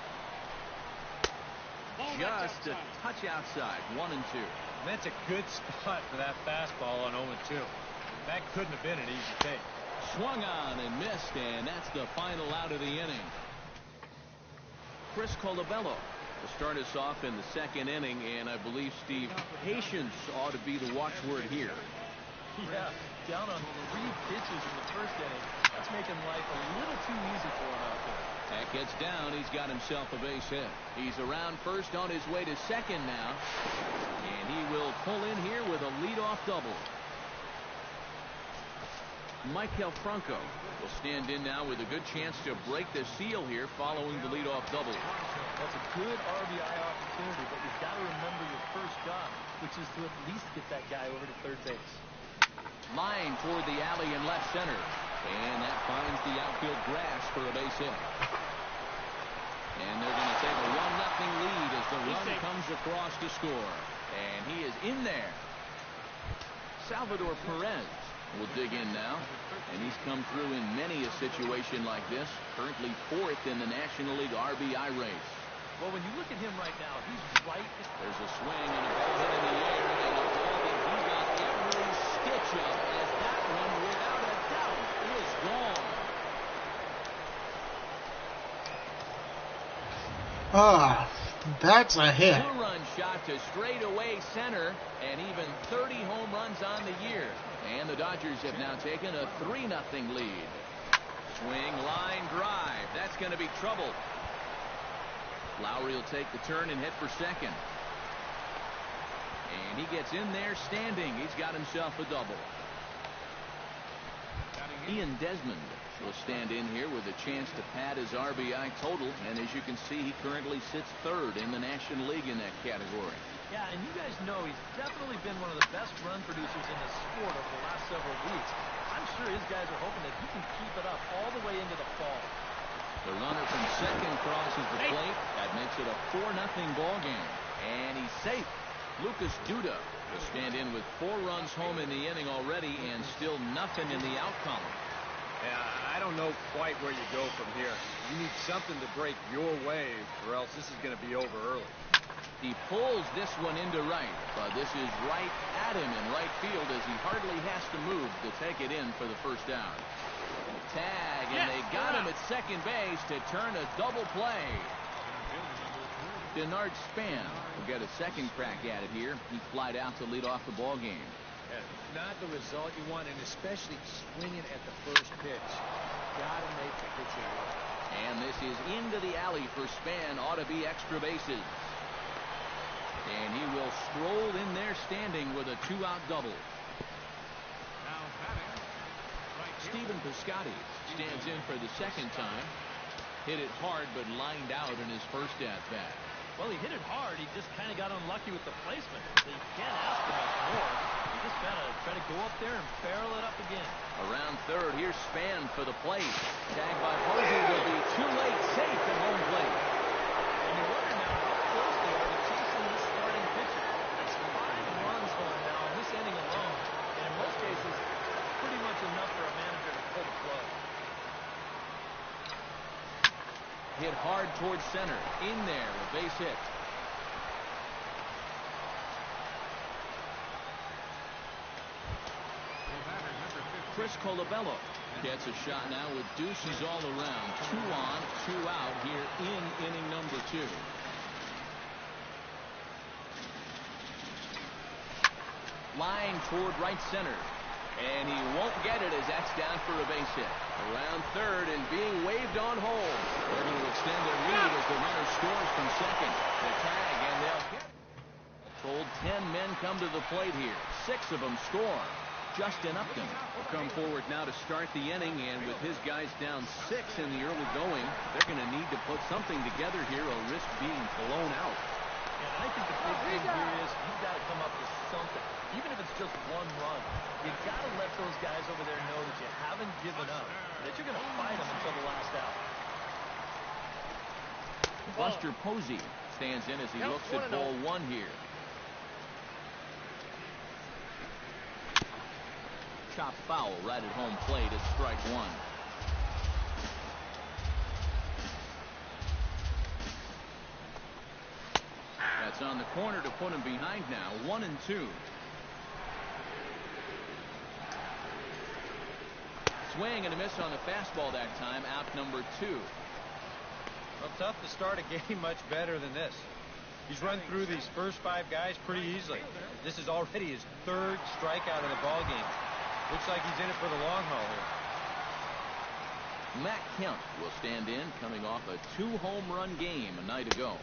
Just a touch outside, 1-2. And that's a good spot for that fastball on 0-2. That couldn't have been an easy take. Swung on and missed, and that's the final out of the inning. Chris Colabello will start us off in the second inning, and I believe, Steve, patience ought to be the watchword here. Yeah, down on 3 pitches in the first inning. That's making life a little too easy for him out there. That gets down. He's got himself a base hit. He's around first on his way to second now, and he will pull in here with a leadoff double. Michael Franco will stand in now with a good chance to break the seal here following the leadoff double. That's a good RBI opportunity, but you've got to remember your first job, which is to at least get that guy over to third base. Line toward the alley in left center, and that finds the outfield grass for a base hit. And they're going to take a 1-0 lead as the run comes across to score. And he is in there. Salvador Perez will dig in now, and he's come through in many a situation like this, currently 4th in the National League RBI race. Well, when you look at him right now, he's right. There's a swing and a ball hit in the air, and a ball that he got every stitch of, as that one, without a doubt, is gone. That's a hit. 2-run shot to straightaway center, and even 30 home runs on the year. And the Dodgers have now taken a 3-0 lead. Swing, line drive. That's going to be trouble. Lowry will take the turn and hit for second. And he gets in there standing. He's got himself a double. Ian Desmond will stand in here with a chance to pad his RBI total. And as you can see, he currently sits 3rd in the National League in that category. Yeah, and you guys know he's definitely been one of the best run producers in the sport over the last several weeks. I'm sure his guys are hoping that he can keep it up all the way into the fall. The runner from second crosses the plate. That makes it a 4-0 ball game. And he's safe. Lucas Duda will stand in with 4 runs home in the inning already and still nothing in the out column. Yeah, I don't know quite where you go from here. You need something to break your way, or else this is going to be over early. He pulls this one into right, but this is right at him in right field as he hardly has to move to take it in for the first down. Tag, and they got him at second base to turn a double play. Denard Span will get a second crack at it here. He flied out to lead off the ball game. Yeah, not the result you want, and especially swinging at the first pitch. Got to make the pitcher work. And this is into the alley for Span. Ought to be extra bases. And he will stroll in there standing with a 2-out double. Now batting, right fielder. Stephen Piscotty stands in for the second time. Hit it hard, but lined out in his first at-bat. Well, he hit it hard. He just kind of got unlucky with the placement. So you can't ask for much more. You just got to try to go up there and barrel it up again. Around third, here's Span for the plate. Tagged by Posey will be too late, safe at home plate. And you wonder now how close they are to chasing this starting pitcher. That's 5 runs going now in this inning alone. And in most cases, pretty much enough for a manager to pull the plug. Hit hard towards center. In there, a base hit. Chris Colabello gets a shot now with deuces all around. 2 on, 2 out here in inning number 2. Line toward right center. And he won't get it as that's down for a base hit. Around third and being waved on home. They're going to extend their lead as the runner scores from second. The tag, and they'll get it. Told 10 men come to the plate here. 6 of them score. Justin Upton will come forward now to start the inning, and with his guys down 6 in the early going, they're going to need to put something together here or risk being blown out. And I think the big thing here is you've got to come up with something. Even if it's just 1 run, you got to let those guys over there know that you haven't given up, that you're going to fight them until the last out. Buster Posey stands in as he looks at ball 1 here. Chopped foul right at home plate at strike 1. That's on the corner to put him behind now. 1-2. Swing and a miss on the fastball that time. Out number 2. Well, tough to start a game much better than this. He's run through these first 5 guys pretty easily. This is already his 3rd strikeout of the ball game. Looks like he's in it for the long haul here. Matt Kemp will stand in, coming off a 2-home run game a night ago.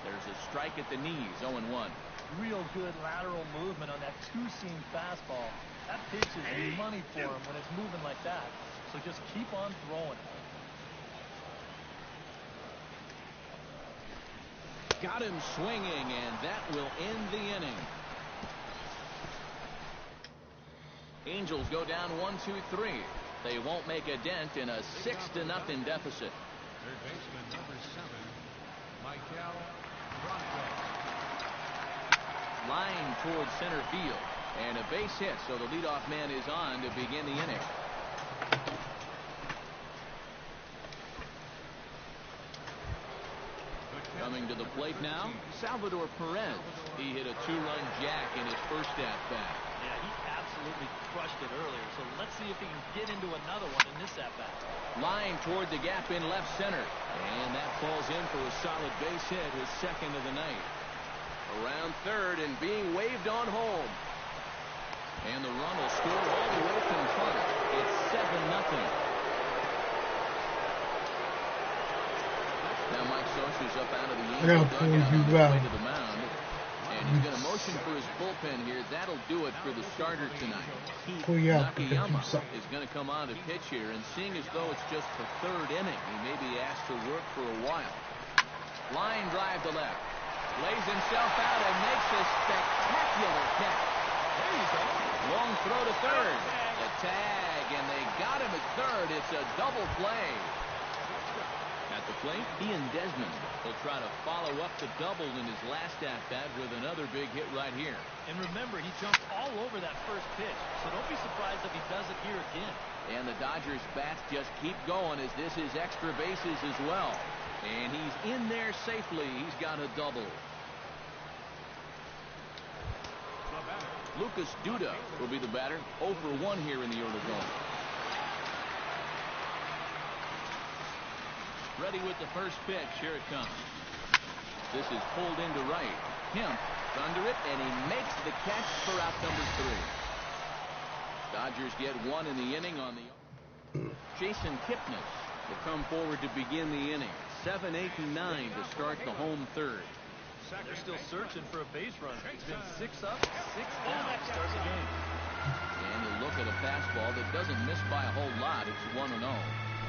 There's a strike at the knees, 0-1. Real good lateral movement on that 2-seam fastball. That pitch is money for him when it's moving like that. So just keep on throwing it. Got him swinging, and that will end the inning. Angels go down 1-2-3. They won't make a dent in a 6-0 deficit. Third baseman number 7, Michael Bronco. Line towards center field, and a base hit, so the leadoff man is on to begin the inning. Coming to the plate now, Salvador Perez. He hit a 2-run jack in his first at-bat. Yeah, he absolutely crushed it earlier, so let's see if he can get into another one in this at-bat. Line toward the gap in left center, and that falls in for a solid base hit, his 2nd of the night. Around third and being waved on home. And the run will score all the way from front. It's 7-0. Now Mike Sosha's up out of the Angel dugout on his way to the mound. And he's going to motion for his bullpen here. That'll do it for the starter tonight. Heath Nakayama is going to come on to pitch here. And seeing as though it's just the 3rd inning, he may be asked to work for a while. Line drive to left. Lays himself out and makes a spectacular catch. There you go. Long throw to third. The tag, and they got him at third. It's a double play. At the plate, Ian Desmond will try to follow up the double in his last at-bat with another big hit right here. And remember, he jumped all over that first pitch, so don't be surprised if he does it here again. And the Dodgers bats just keep going as this is extra bases as well. And he's in there safely. He's got a double. Lucas Duda will be the batter. 0 for 1 here in the early going. Ready with the first pitch. Here it comes. This is pulled into right. Kemp under it, and he makes the catch for out number 3. Dodgers get 1 in the inning on the... Jason Kipnis will come forward to begin the inning. 7, 8, and 9 to start the home third. They're still searching for a base runner. It's been 6 up, 6 down to start the game. And you look at a fastball that doesn't miss by a whole lot. It's 1-0.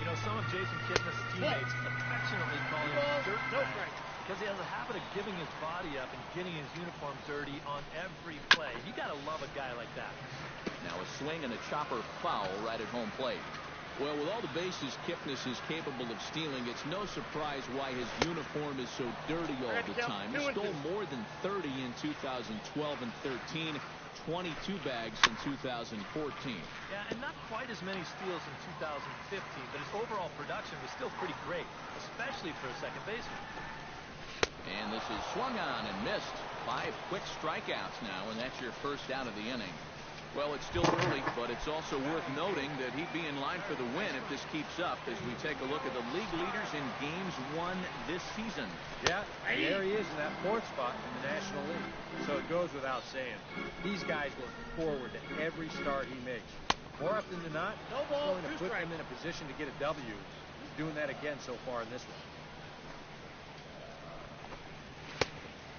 You know, some of Jason Kipnis' teammates affectionately call him Dirt Bag because he has a habit of giving his body up and getting his uniform dirty on every play. You got to love a guy like that. Now a swing and a chopper foul right at home plate. Well, with all the bases Kipnis is capable of stealing, it's no surprise why his uniform is so dirty all the time. He stole more than 30 in 2012 and 13, 22 bags in 2014. Yeah, and not quite as many steals in 2015, but his overall production was still pretty great, especially for a second baseman. And this is swung on and missed. 5 quick strikeouts now, and that's your first out of the inning. Well, it's still early, but it's also worth noting that he'd be in line for the win if this keeps up as we take a look at the league leaders in games won this season. Yeah, there he is in that 4th spot in the National League. So it goes without saying. These guys look forward to every start he makes. More often than not, he's going to put them in a position to get a W. He's doing that again so far in this one.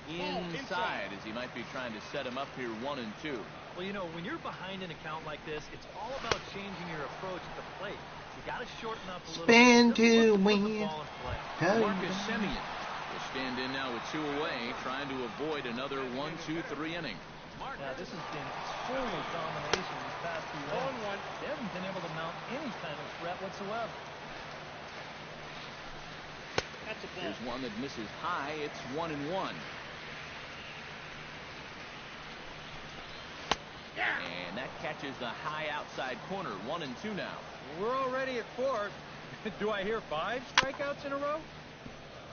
Inside, as he might be trying to set him up here 1 and 2. Well, you know, when you're behind an account like this, it's all about changing your approach at the plate. You got to shorten up a little Spin bit. to win. Marcus Semien will stand in now with 2 away, trying to avoid another 1-2-3 inning. Yeah, this has been total domination these past few innings. They haven't been able to mount any kind of threat whatsoever. Here's one that misses high. It's 1 and 1. And that catches the high outside corner. 1 and 2 now. We're already at 4. Do I hear 5 strikeouts in a row?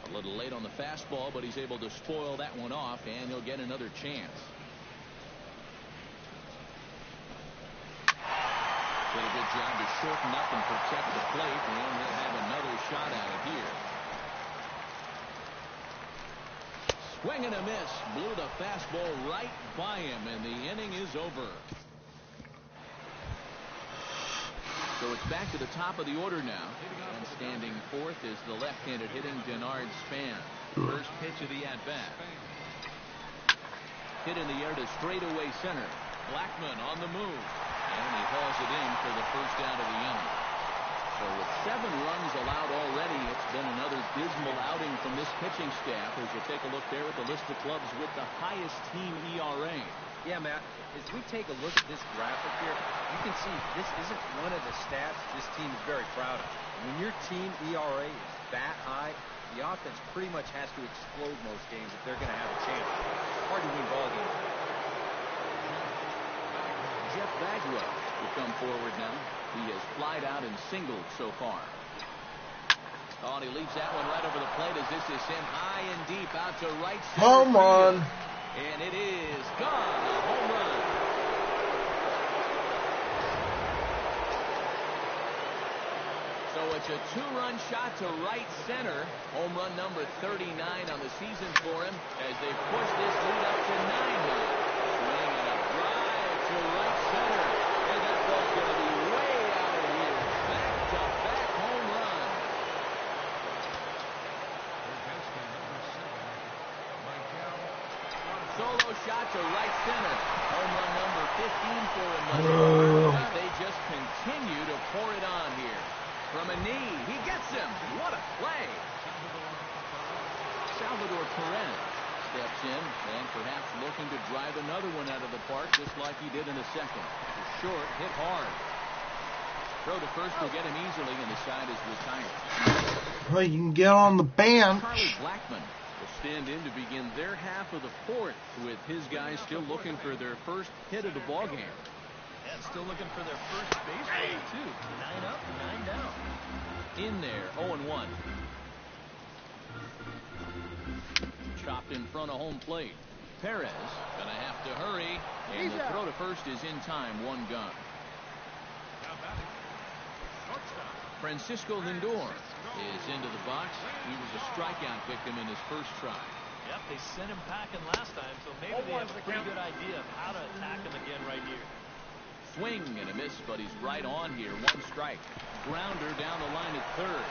A little late on the fastball, but he's able to spoil that one off, and he'll get another chance. Did a good job to shorten up and protect the plate, and he'll have another shot at it here. Swing and a miss. Blew the fastball right by him, and the inning is over. So it's back to the top of the order now. And standing 4th is the left-handed hitting Denard Span. First pitch of the at-bat. Hit in the air to straightaway center. Blackmon on the move. And he hauls it in for the first out of the inning. So with 7 runs allowed already, it's been another dismal outing from this pitching staff as you take a look there at the list of clubs with the highest team ERA. Yeah, Matt, as we take a look at this graphic here, you can see this isn't one of the stats this team is very proud of. When your team ERA is that high, the offense pretty much has to explode most games if they're going to have a chance. It's hard to win ball games. Jeff Bagwell will come forward now. He has flied out and singled so far. Oh, and he leaves that one right over the plate as this is sent high and deep out to right center. Home run. And it is gone. A home run. So it's a 2-run shot to right center. Home run number 39 on the season for him as they push this lead up to 9 now. Swing and a drive to right center. And that ball's going to be way out of here. Back-to-back home run. Solo shot to right center. Home run number 15 for him. As they just continue to pour it on here. From a knee, he gets him. What a play. Salvador Perez steps in and perhaps looking to drive another one out of the park just like he did in the second. Short, hit hard. Throw to first will get him easily, and the side is retired. Well, you can get on the bench. Charlie Blackmon will stand in to begin their half of the 4th with his guys still looking for their first hit of the ballgame. And still looking for their first base runner, too. 9 up, 9 down. In there, 0-1. Chopped in front of home plate. Perez gonna have to hurry, and the throw to first is in time. 1 gone. Francisco Lindor is into the box. He was a strikeout victim in his first try. Yep, they sent him packing last time, so maybe they have a pretty good idea of how to attack him again right here. Swing and a miss, but he's right on here. 1 strike. Grounder down the line at 3rd.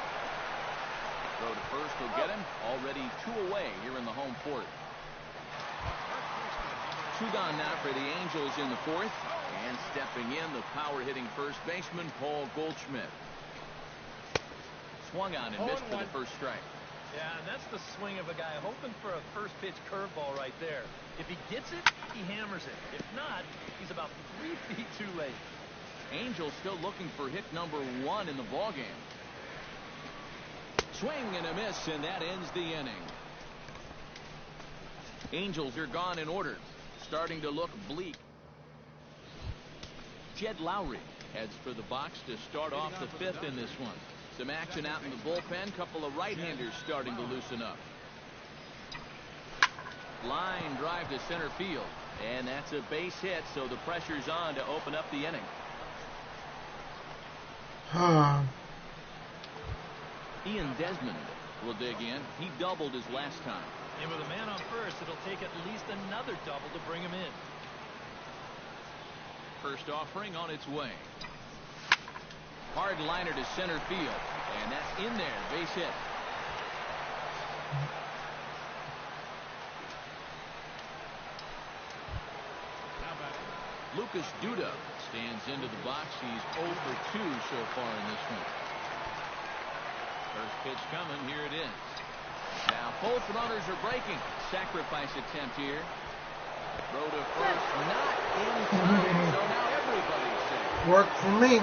Throw to first will get him. Already 2 away here in the home 4th. 2 gone now for the Angels in the 4th. And stepping in, the power-hitting first baseman, Paul Goldschmidt. swung on and missed for the first strike. Yeah, and that's the swing of a guy hoping for a first pitch curveball right there. If he gets it, he hammers it. If not, he's about 3 feet too late. Angels still looking for hit number 1 in the ballgame. Swing and a miss, and that ends the inning. Angels are gone in order. Starting to look bleak. Jed Lowry heads for the box to start off the 5th in this one. Some action out in the bullpen. Couple of right-handers starting to loosen up. Line drive to center field. And that's a base hit, so the pressure's on to open up the inning. Ian Desmond will dig in. He doubled his last time. And with a man on first, it'll take at least another double to bring him in. First offering on its way. Hard liner to center field. And that's in there. Base hit. Lucas Duda stands into the box. He's 0 for 2 so far in this one. First pitch coming. Here it is. Now both runners are breaking. Sacrifice attempt here. Throw to first. Not in time. So now everybody's safe. Worked for me.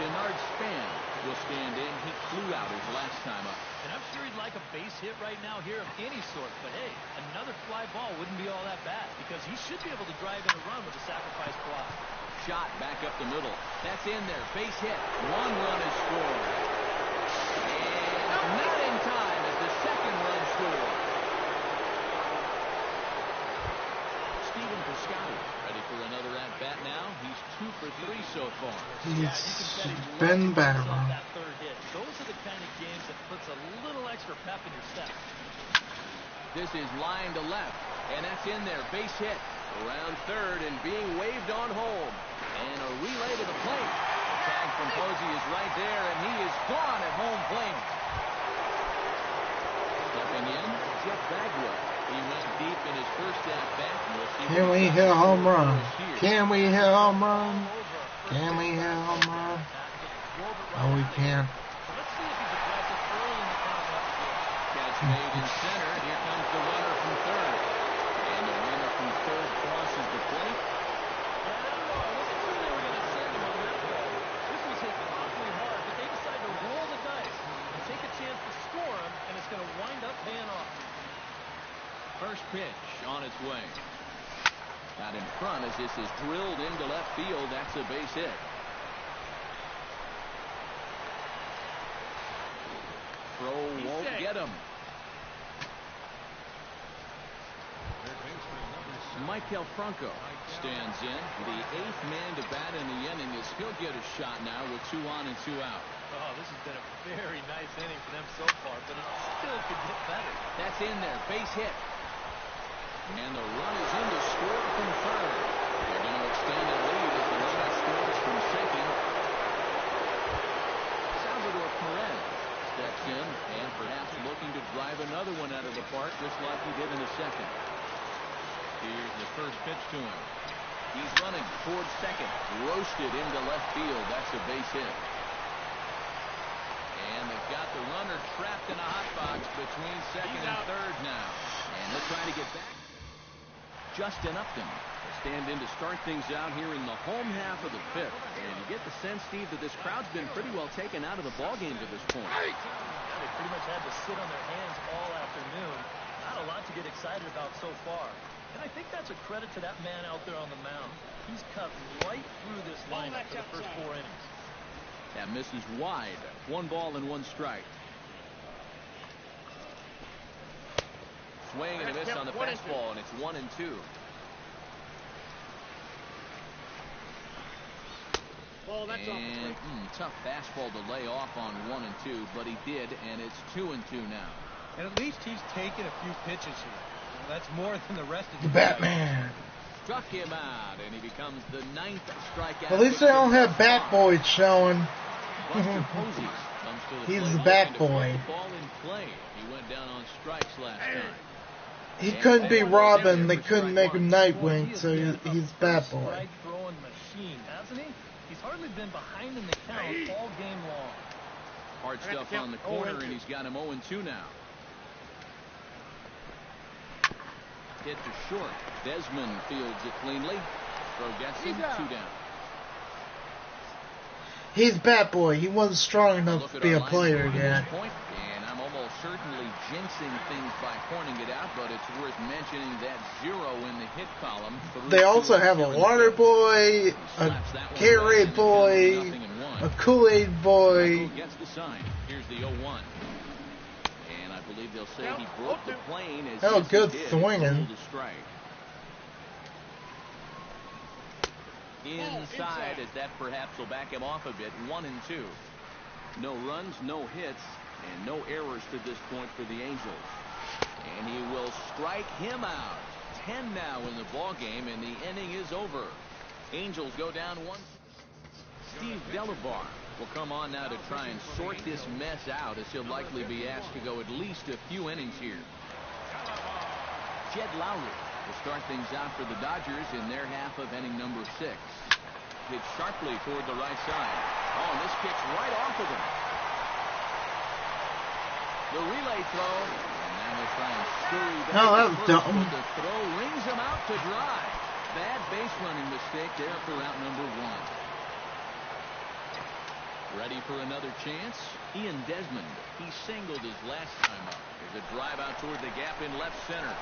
Denard Span will stand in. He flew out his last time up. And I'm sure he'd like a base hit right now here of any sort. But hey, another fly ball wouldn't be all that bad because he should be able to drive in a run with a sacrifice fly. Shot back up the middle. That's in there. Base hit. 1 run is scored. And not in time as the second run scored. Stephen Piscotty ready for another at-bat now. He's 2 for 3 so far. He's been better. That third hit. Those are the kind of games that puts a little extra pep in your step. This is line to left, and that's in there. Base hit around third and being waved on home. And a relay to the plate. The tag from Posey is right there, and he is gone at home plate. Stepping in, Jeff Bagwell. He went deep in his first at-bat. Can we hit a home run? Can we hit a home run? Can we hit a home run? Oh, we can. Let's see if he's aggressive early in the count. Catch made in center. Here comes the runner from third. And the runner from third crosses the plate. I don't know. I wasn't sure they were going to send him on that play. This was hit awfully hard, but they decided to roll the dice and take a chance to score him, and it's going to wind up paying off. First pitch on its way. Out in front as this is drilled into left field. That's a base hit. Throw won't get him. Michael Franco stands in. The 8th man to bat in the inning as he'll get a shot now with 2 on and 2 out. Oh, this has been a very nice inning for them so far, but it still could get better. That's in there. Base hit. And the run is in to score from third. They're going to extend the lead as the runner scores from second. Salvador Perez steps in and perhaps looking to drive another one out of the park just like he did in the second. Here's the first pitch to him. He's running towards second. Roasted into left field. That's a base hit. And they've got the runner trapped in a hot box between second and third now. And he'll try to get back. Justin Upton will stand in to start things out here in the home half of the 5th. And you get the sense, Steve, that this crowd's been pretty well taken out of the ballgame to this point. Yeah, they pretty much had to sit on their hands all afternoon. Not a lot to get excited about so far. And I think that's a credit to that man out there on the mound. He's cut right through this lineup for the first 4 innings. That misses wide. 1 ball and 1 strike. Swing and a miss on the fastball, and it's 1 and 2. Ball, that's off the plate. Tough fastball to lay off on 1 and 2, but he did, and it's 2 and 2 now. And at least he's taken a few pitches here. That's more than the rest of the Batman. Struck him out, and he becomes the 9th strikeout. At least they don't have Bat Boy showing. Buster Posey comes to the He's plate the Bat and to Boy. put the ball in play. He went down on strikes last time. He couldn't be Robin. They couldn't make him Nightwing, so he's Bat Boy. Strike throwing machine, hasn't he? He's hardly been behind in the count all game long. Hard stuff on the corner, and he's got him 0-2 now. Hit to short. Desmond fields it cleanly. Throw gets him 2 down. He's bat boy. He wasn't strong enough to be a player yet. And I'm almost certainly jinxing things by pointing it out, but it's worth mentioning that 0 in the hit column. They also have a water boy, a Gatorade boy, a Kool-Aid boy. Gets the sign. Here's the 0-1. And I believe they'll say he broke the plane as Oh, good swinging. Inside, as that perhaps will back him off a bit. 1-2. No runs, no hits, and no errors to this point for the Angels. And he will strike him out. 10 now in the ball game, and the inning is over. Angels go down 1. Steve Delabar will come on now to try and sort this mess out, as he'll likely be asked to go at least a few innings here. Jed Lowry will start things out for the Dodgers in their half of inning number 6. Hit sharply toward the right side. Oh, and this kicks right off of him. The relay throw. And now they'll try and scurry back. No, that was dumb. The throw rings him out to dry. Bad base running mistake there for out number 1. Ready for another chance? Ian Desmond. He singled his last time up. There's a drive out toward the gap in left center.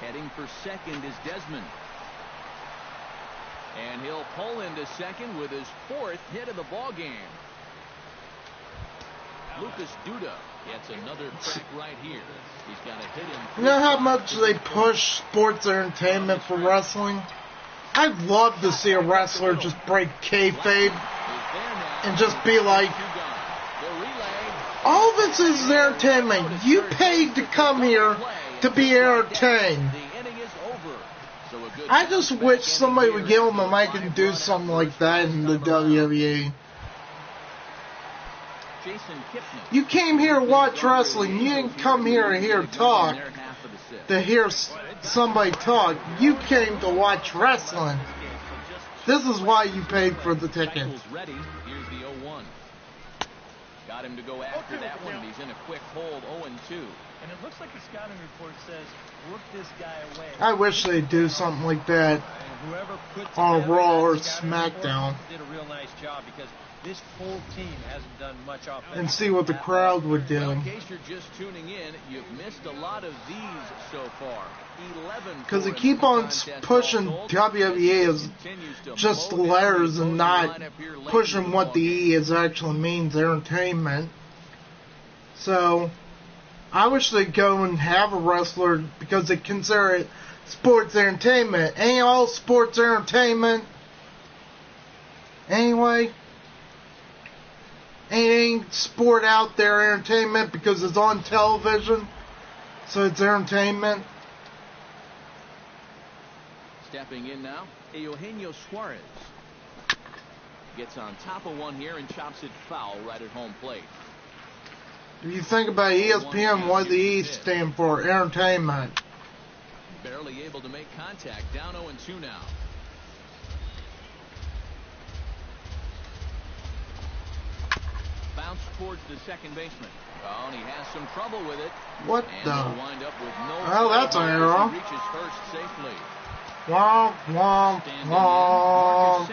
Heading for second is Desmond. And he'll pull into second with his 4th hit of the ball game. Lucas Duda gets another crack right here. He's got a hit in. You know how much they push sports entertainment for wrestling? I'd love to see a wrestler just break kayfabe and just be like, all this is entertainment. You paid to come here to be entertained. I just wish somebody would give him a mic and do something like that in the WWE. You came here to watch wrestling. You didn't come here to hear talk, to hear somebody talk. You came to watch wrestling. This is why you paid for the ticket. Here's the 0-1. Got him to go after that one. He's in a quick hold, 0-2. And it looks like the scouting report says, work this guy away. I wish they'd do something like that on Raw or SmackDown. Did a real nice job because this whole team hasn't done much offense. And see what the crowd would do. In case you're just tuning in, you've missed a lot of these so far. 11. Because they keep on pushing WWE as just letters and not pushing what the E is actually means, entertainment. So I wish they'd go and have a wrestler because they consider it sports entertainment. Ain't all sports entertainment anyway. Ain't sport out there entertainment because it's on television, so it's entertainment. Stepping in now, Eugenio Suarez gets on top of one here and chops it foul right at home plate. If you think about ESPN, what the E stand for? Entertainment. Barely able to make contact. Down 0-2 now. Bounce towards the second baseman. Oh, and he has some trouble with it. What and the? He'll wind up with no. Well, that's an error. He reaches first safely. Womp, womp, womp.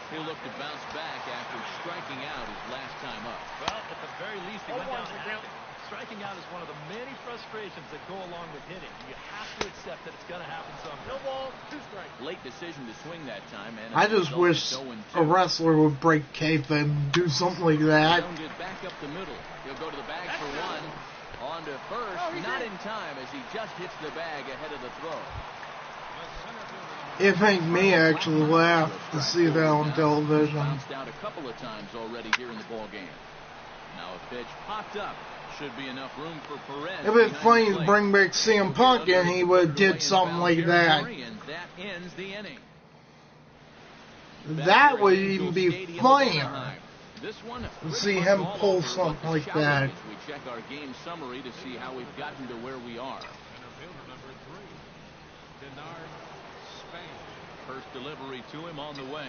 He'll look to bounce back after striking out his last time up. Well, at the very least, he went down happy. Striking out is one of the many frustrations that go along with hitting. You have to accept that it's going to happen someday. No ball, 2 strikes. Late decision to swing that time. And I just wish a wrestler would break kayfabe and do something like that. Back up the middle. He'll go to the bag for one. On to first. Not in time as he just hits the bag ahead of the throw. It made me actually laugh to see that on television. Bounced out a couple of times already here in the ball game. Now a pitch popped up. Should be enough room for Perez. It'd been funny to bring back CM Punk and he would have did something like that. And that ends the inning. That would even be funnier. This one to see him pull something like that. We check our game summary to see how we've gotten to where we are. First delivery to him on the way.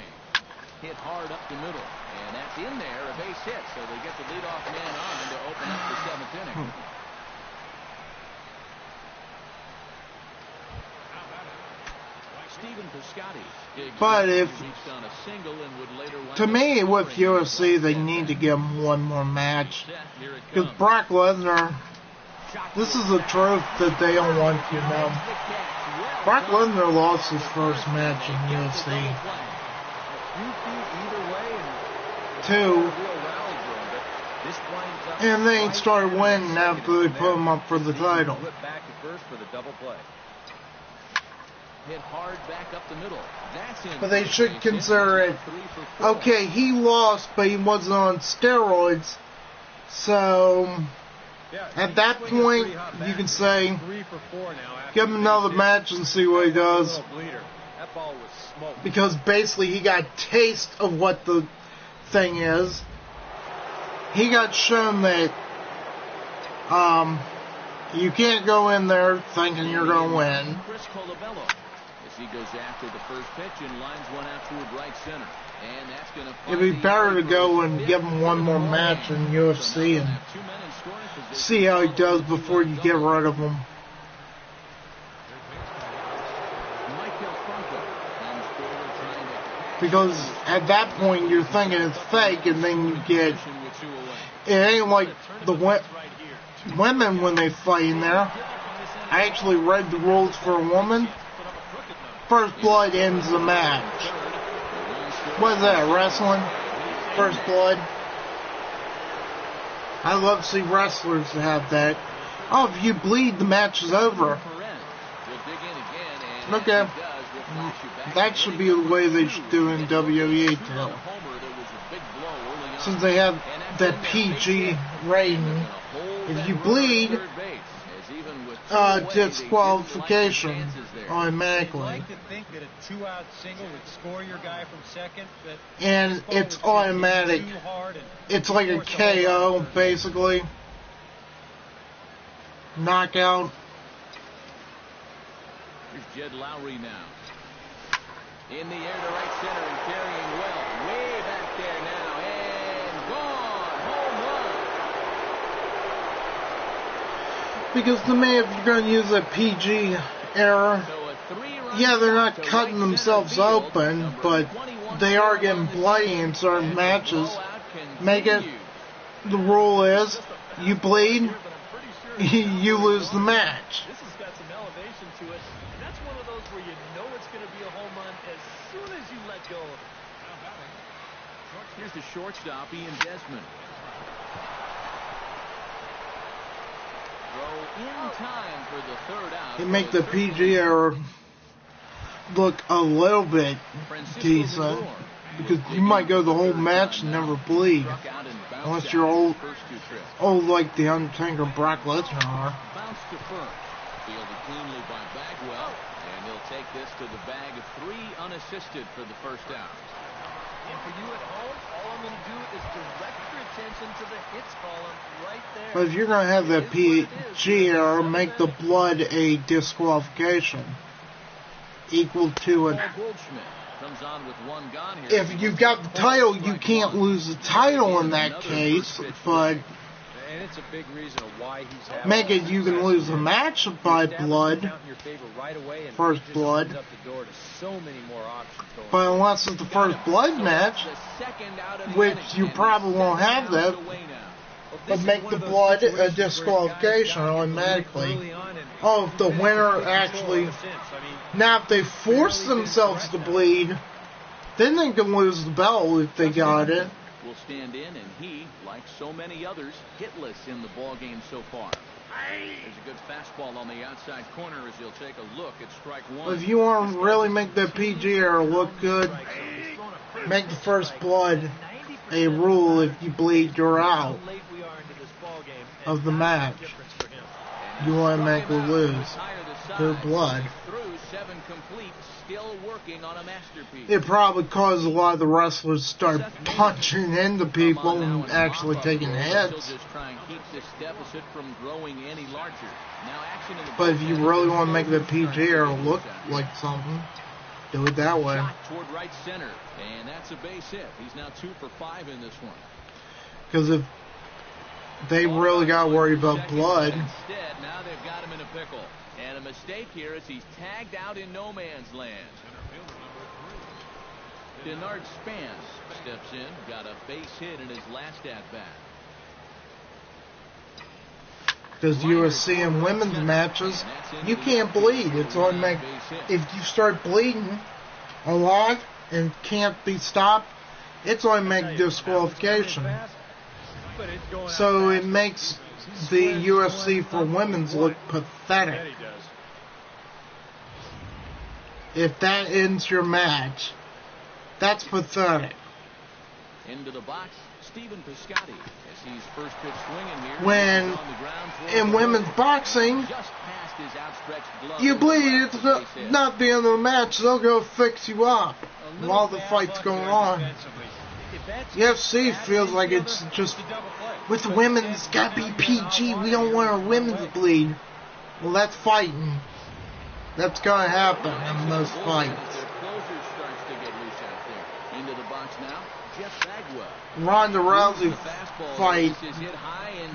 Hit hard up the middle. And that's in there, a base hit. So they get the leadoff man on to open up the 7th inning. Stephen Piscotty. But if, on a single and would later to me, with UFC, they need to give him one more match. Because Brock Lesnar, this is the truth that they don't want you to know. Brock Lesnar lost his first match in UFC. 2. And they started winning after they put him up for the title. Hit hard back up the middle. That's in. But they should consider it, okay, he lost, but he wasn't on steroids. So, at that point, you can say, give him another match and see what he does. Because basically he got a taste of what the thing is. He got shown that you can't go in there thinking you're going to win. He goes after the first pitch and lines one out toward right center. And that's going to it'd be better to go and give him one more match in UFC and see how he does before you get rid of him. Because at that point you're thinking it's fake, and then you get, it ain't like the women when they fight in there. I actually read the rules for a woman. First blood ends the match. What is that, wrestling? First blood? I love to see wrestlers have that. Oh, if you bleed, the match is over. Okay. That should be the way they should do in WWE too. Since they have that PG rating, if you bleed, disqualification automatically. And it's automatic. It's like a KO, basically. Knockout. Here's Jed Lowry now. In the air to right center and carrying well. Way back there now. And gone. Home run. Because to me, if you're going to use a PG error, yeah, they're not cutting themselves open, but they are getting bloody in certain matches. Make it, the rule is, you bleed, you lose the match. This has got some elevation to it. And that's one of those where you know it's going to be a home run as soon as you let go of it. Here's the shortstop, Ian Desmond. Throw in time for the third out. You make the PG error look a little bit decent, because you might go the whole match and never bleed, unless you're old like the Undertaker and Brock Lesnar are. Bounce to first. Fielded cleanly by Bagwell, and he'll take this to the bag of 3 unassisted for the first out. And for you at home, all I'm going to do is direct your attention to the hits column right there. But if you're going to have that PG error, make the blood a disqualification. Equal to it. Comes on with 1 gone here. If you got the title, you can't lose the title in that case, but and it's a big reason why he's make it you can lose the match by blood, first blood. But unless it's the first blood match, which you probably won't have that, but make the blood a disqualification automatically. Oh, if the winner actually... Now, if they force themselves to bleed, then they can lose the belt if they got it. Will stand in, and he, like so many others, hitless in the ball game so far. There's a good fastball on the outside corner as he'll take a look at strike 1. If you want to really make that PG error look good, make the first blood a rule. If you bleed, you're out of the match. You want to make them lose their blood. It probably caused a lot of the wrestlers to start punching into people and actually taking hits. But if you really want to make the PG error look like something, Do it that way. Shot toward right center, and that's a base hit. He's now 2 for 5 in this one. Because if they really got to worry about blood. Instead, now they've got him in a pickle. And a mistake here as he's tagged out in no man's land. Denard Spans steps in, got a base hit in his last at-bat. Because USC and women's matches, you can't bleed. It's automatic. If you start bleeding a lot and can't be stopped, it's automatic disqualification. So it makes the UFC for women's look pathetic. If that ends your match, that's pathetic. Into the box, Stephen Piscotty as he's first pitch swinging here. When in women's boxing, you bleed, it's not the end of the match. They'll go fix you up while the fight's going on. UFC feels like it's just with the women, it's got to be PG. We don't want our women to bleed. Well, that's fighting. That's going to happen in most fights. Into the box now, Jeff Bagwell. Ronda Rousey fight,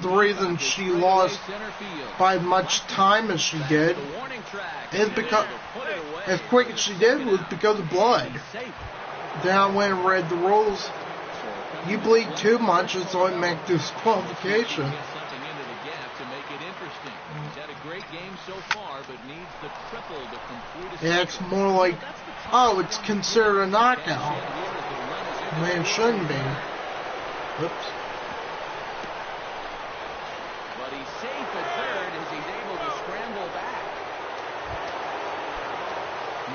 the reason she lost by much time as she did is because, as quick as she did, was because of blood. Then I went and read the rules. You bleed too much, it's automatic disqualification. Yeah, it's more like, oh, it's considered a knockout. Man, it shouldn't be. Oops. But he's safe at third as he's able to scramble back.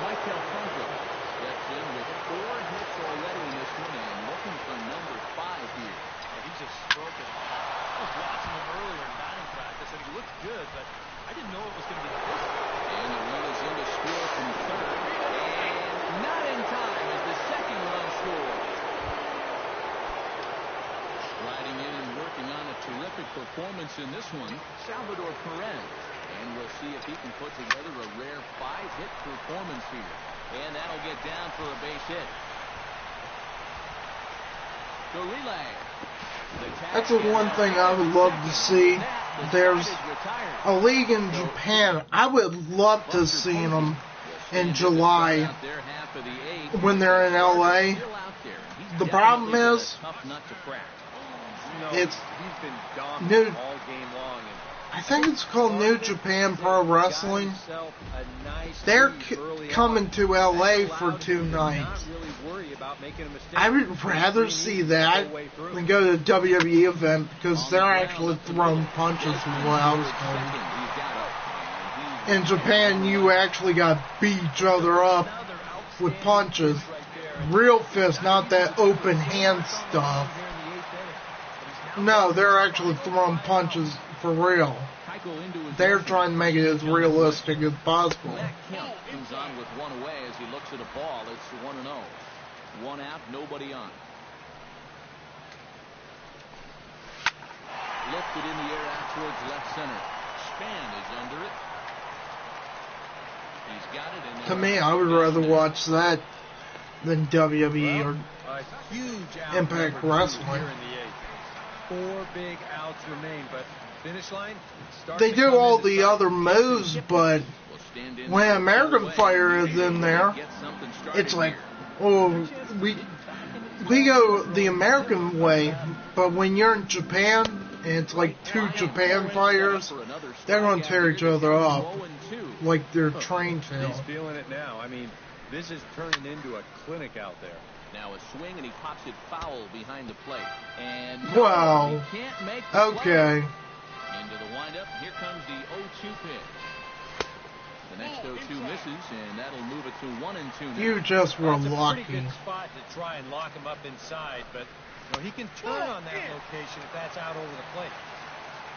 Michael Conklin steps in with 4 hits already in this one and looking for number 5 here. Yeah, he's just stroking. I was watching him earlier in batting practice and he looked good, but I didn't know it was going to be this good. And the run is in to score from third. And not in time as the second run scores. Riding in and working on a terrific performance in this one, Salvador Perez. And we'll see if he can put together a rare 5-hit performance here. And that'll get down for a base hit. The relay. That's the one thing I would love to see. There's a league in Japan. I would love to see them in July when they're in LA. The problem is, it's new. I think it's called New Japan Pro Wrestling. They're coming to LA for 2 nights. I would rather see that than go to a WWE event because they're actually throwing punches is what I was told. In Japan, you actually got to beat each other up with punches. Real fists, not that open hand stuff. No, they're actually throwing punches for real. They're trying to make it as realistic as possible. Comes on with 1 away as he looks at a ball. It's 1-0. 1 out, nobody on. Lifted in the air out towards left center. Span is under it. He's got it in. To me, I would rather watch that than WWE or Impact Wrestling. 4 big outs remain, but finish line. They do all the other moves, but when an American fighter is in there, it's like, oh, we go the American way, but when you're in Japan and it's like 2 Japan fighters, they're going to tear each other up like they're trained to. He's feeling it now. I mean, this is turning into a clinic out there. Now a swing and he pops it foul behind the plate. And wow. He can't make the okay. Play. Into the windup. Here comes the 0-2 pitch. The next 0-2 misses, and that'll move it to 1-2 now. You just were lucky. It's a pretty good spot to try and lock him up inside, but he can turn on that location if that's out over the plate.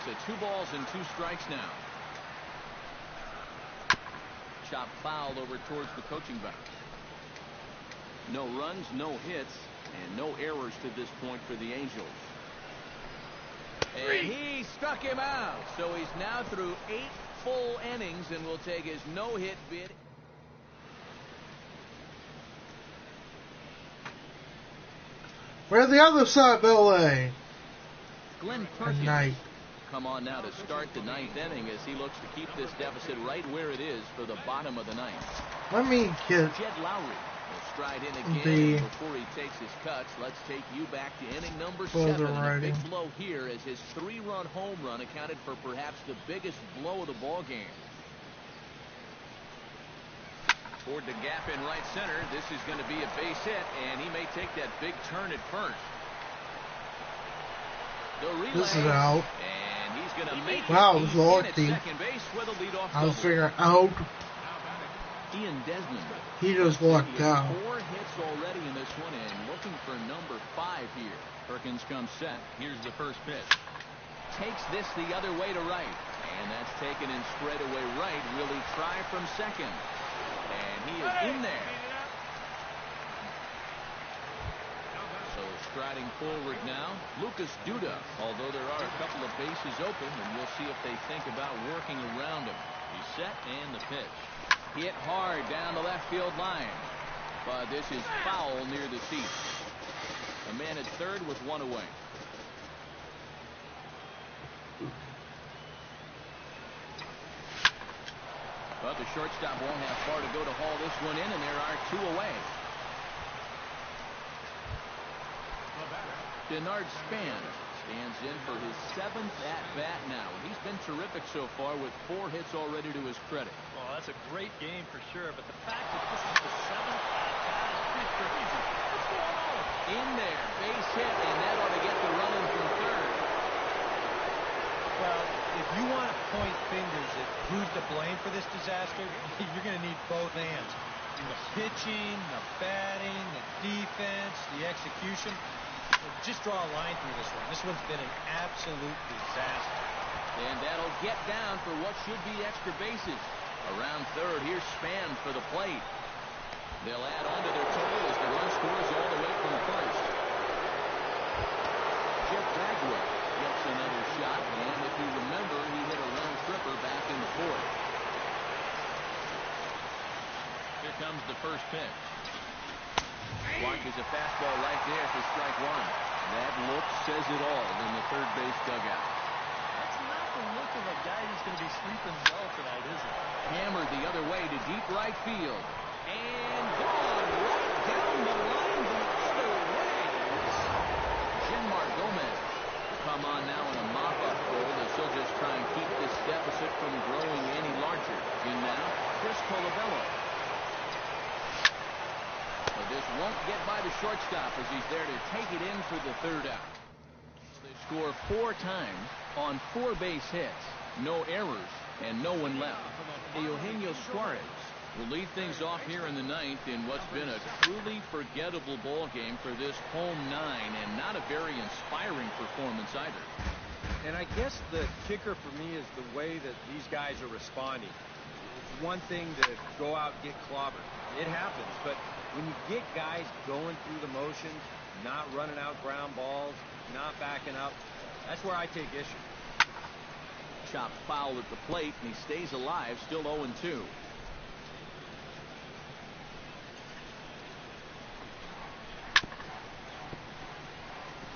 So 2 balls and 2 strikes now. Chop foul over towards the coaching box. No runs, no hits, and no errors to this point for the Angels. And he struck him out. So he's now through 8 full innings and will take his no-hit bid. We're the other side of LA. Glenn At Perkins night. come on now to start the ninth inning as he looks to keep this deficit right where it is for the bottom of the ninth. Let me get Jed Lowry will stride in again. the And before he takes his cuts, let's take you back to inning number further 7. And a big writing. blow here as his 3-run home run accounted for perhaps the biggest blow of the ball game. Toward the gap in right center. This is going to be a base hit, and he may take that big turn at first. The relay, This is out. and he's going to make Wow, it. it was He's in at lucky. second base with a leadoff I was double. figuring out. Ian Desmond. He just lucked He has out. 4 hits already in this one and looking for number 5 here. Perkins comes set. Here's the first pitch. Takes this the other way to right. And that's taken in straightaway right. Will he try from second? And he is in there. So striding forward now, Lucas Duda. Although there are a couple of bases open, and we'll see if they think about working around him. He's set and the pitch. Hit hard down the left field line. But this is foul near the seats. A man at third with 1 away. But the shortstop won't have far to go to haul this one in, and there are 2 away. Denard Span stands in for his 7th at-bat now. And he's been terrific so far with 4 hits already to his credit. Well, that's a great game for sure, but the fact that this is the 7th at-bat is pretty crazy. What's going on? In there, base hit, and that ought to get the run in from third. Well, if you want to point fingers at who's to blame for this disaster, you're going to need both hands. The pitching, the batting, the defense, the execution. Just draw a line through this one. This one's been an absolute disaster. And that'll get down for what should be extra bases. Around third, here's Span for the plate. They'll add on to their total as the run scores all the way from first. Jeff Bagwell gets another shot, and if you remember, he hit a round tripper back in the 4th. Here comes the first pitch. Launches a fastball right there for strike 1. That look says it all in the third base dugout. That's not the look of a guy who's going to be sleeping well tonight, is it? Hammered the other way to deep right field. And gone right down the line the other way. Genmar Gomez will come on now in a mop-up role as he'll just try and keep this deficit from growing any larger. In now, Chris Colabello. But this won't get by the shortstop as he's there to take it in for the 3rd out. They score 4 times on 4 base hits, no errors, and no one left. Eugenio Suarez will lead things off here in the 9th in what's been a truly forgettable ball game for this home 9, and not a very inspiring performance either. And I guess the kicker for me is the way that these guys are responding. It's one thing to go out and get clobbered. It happens, but when you get guys going through the motions, not running out ground balls, not backing up, that's where I take issue. Chopped foul at the plate, and he stays alive, still 0-2.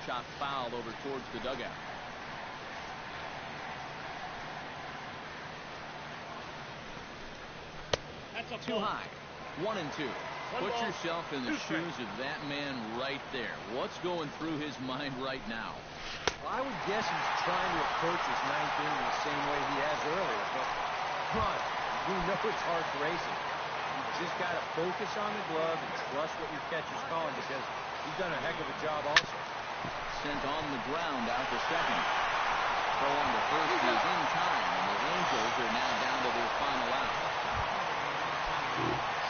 Chopped foul over towards the dugout. Too high. 1-2. Put yourself in the shoes of that man right there. What's going through his mind right now? Well, I would guess he's trying to approach his 9th inning the same way he has earlier, but come on, we know it's hard racing. You just got to focus on the glove and trust what your catcher's calling, because he's done a heck of a job also. Sent on the ground out to second. Throw on to first is in time, and the Angels are now down to their final out.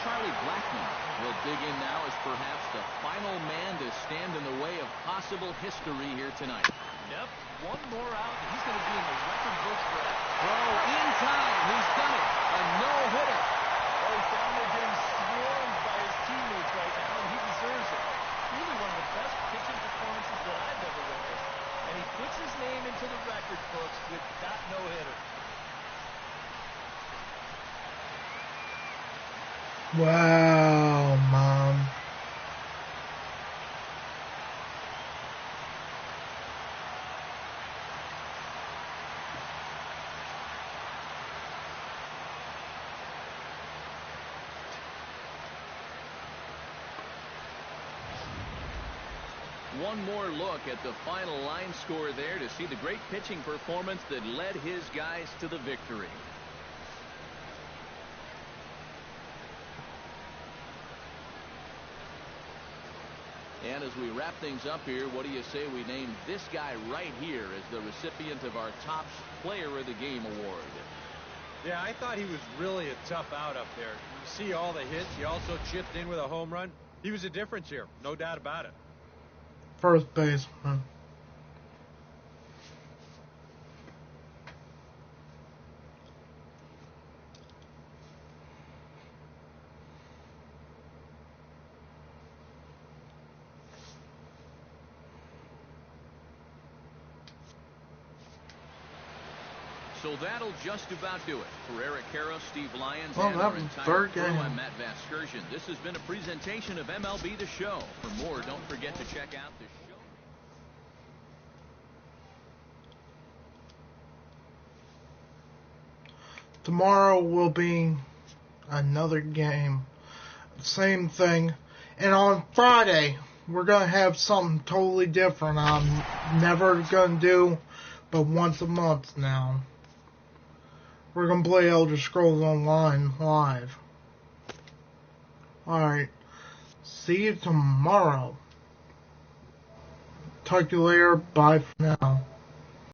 Charlie Blackmon will dig in now as perhaps the final man to stand in the way of possible history here tonight. Yep, one more out, and he's going to be in the record books for that. Throw in time. He's done it. A no-hitter. Oh, he's down there getting swarmed by his teammates right now, and he deserves it. Really one of the best pitching performances that I've ever witnessed. And he puts his name into the record books with that no-hitter. Wow, Mom. one more look at the final line score there to see the great pitching performance that led his guys to the victory. And as we wrap things up here, what do you say we name this guy right here as the recipient of our top player of the game award? Yeah, I thought he was really a tough out up there. You see all the hits. He also chipped in with a home run. He was a difference here, no doubt about it. First baseman. So that'll just about do it. For Eric Harris, Steve Lyons, Well, and that our was entire third crew, game. I'm Matt Vasgersian. This has been a presentation of MLB The Show. For more, don't forget to check out the show. Tomorrow will be another game. Same thing. And on Friday, we're going to have something totally different. I'm never going to do but once a month now. We're going to play Elder Scrolls Online live. Alright. See you tomorrow. Talk to you later. Bye for now.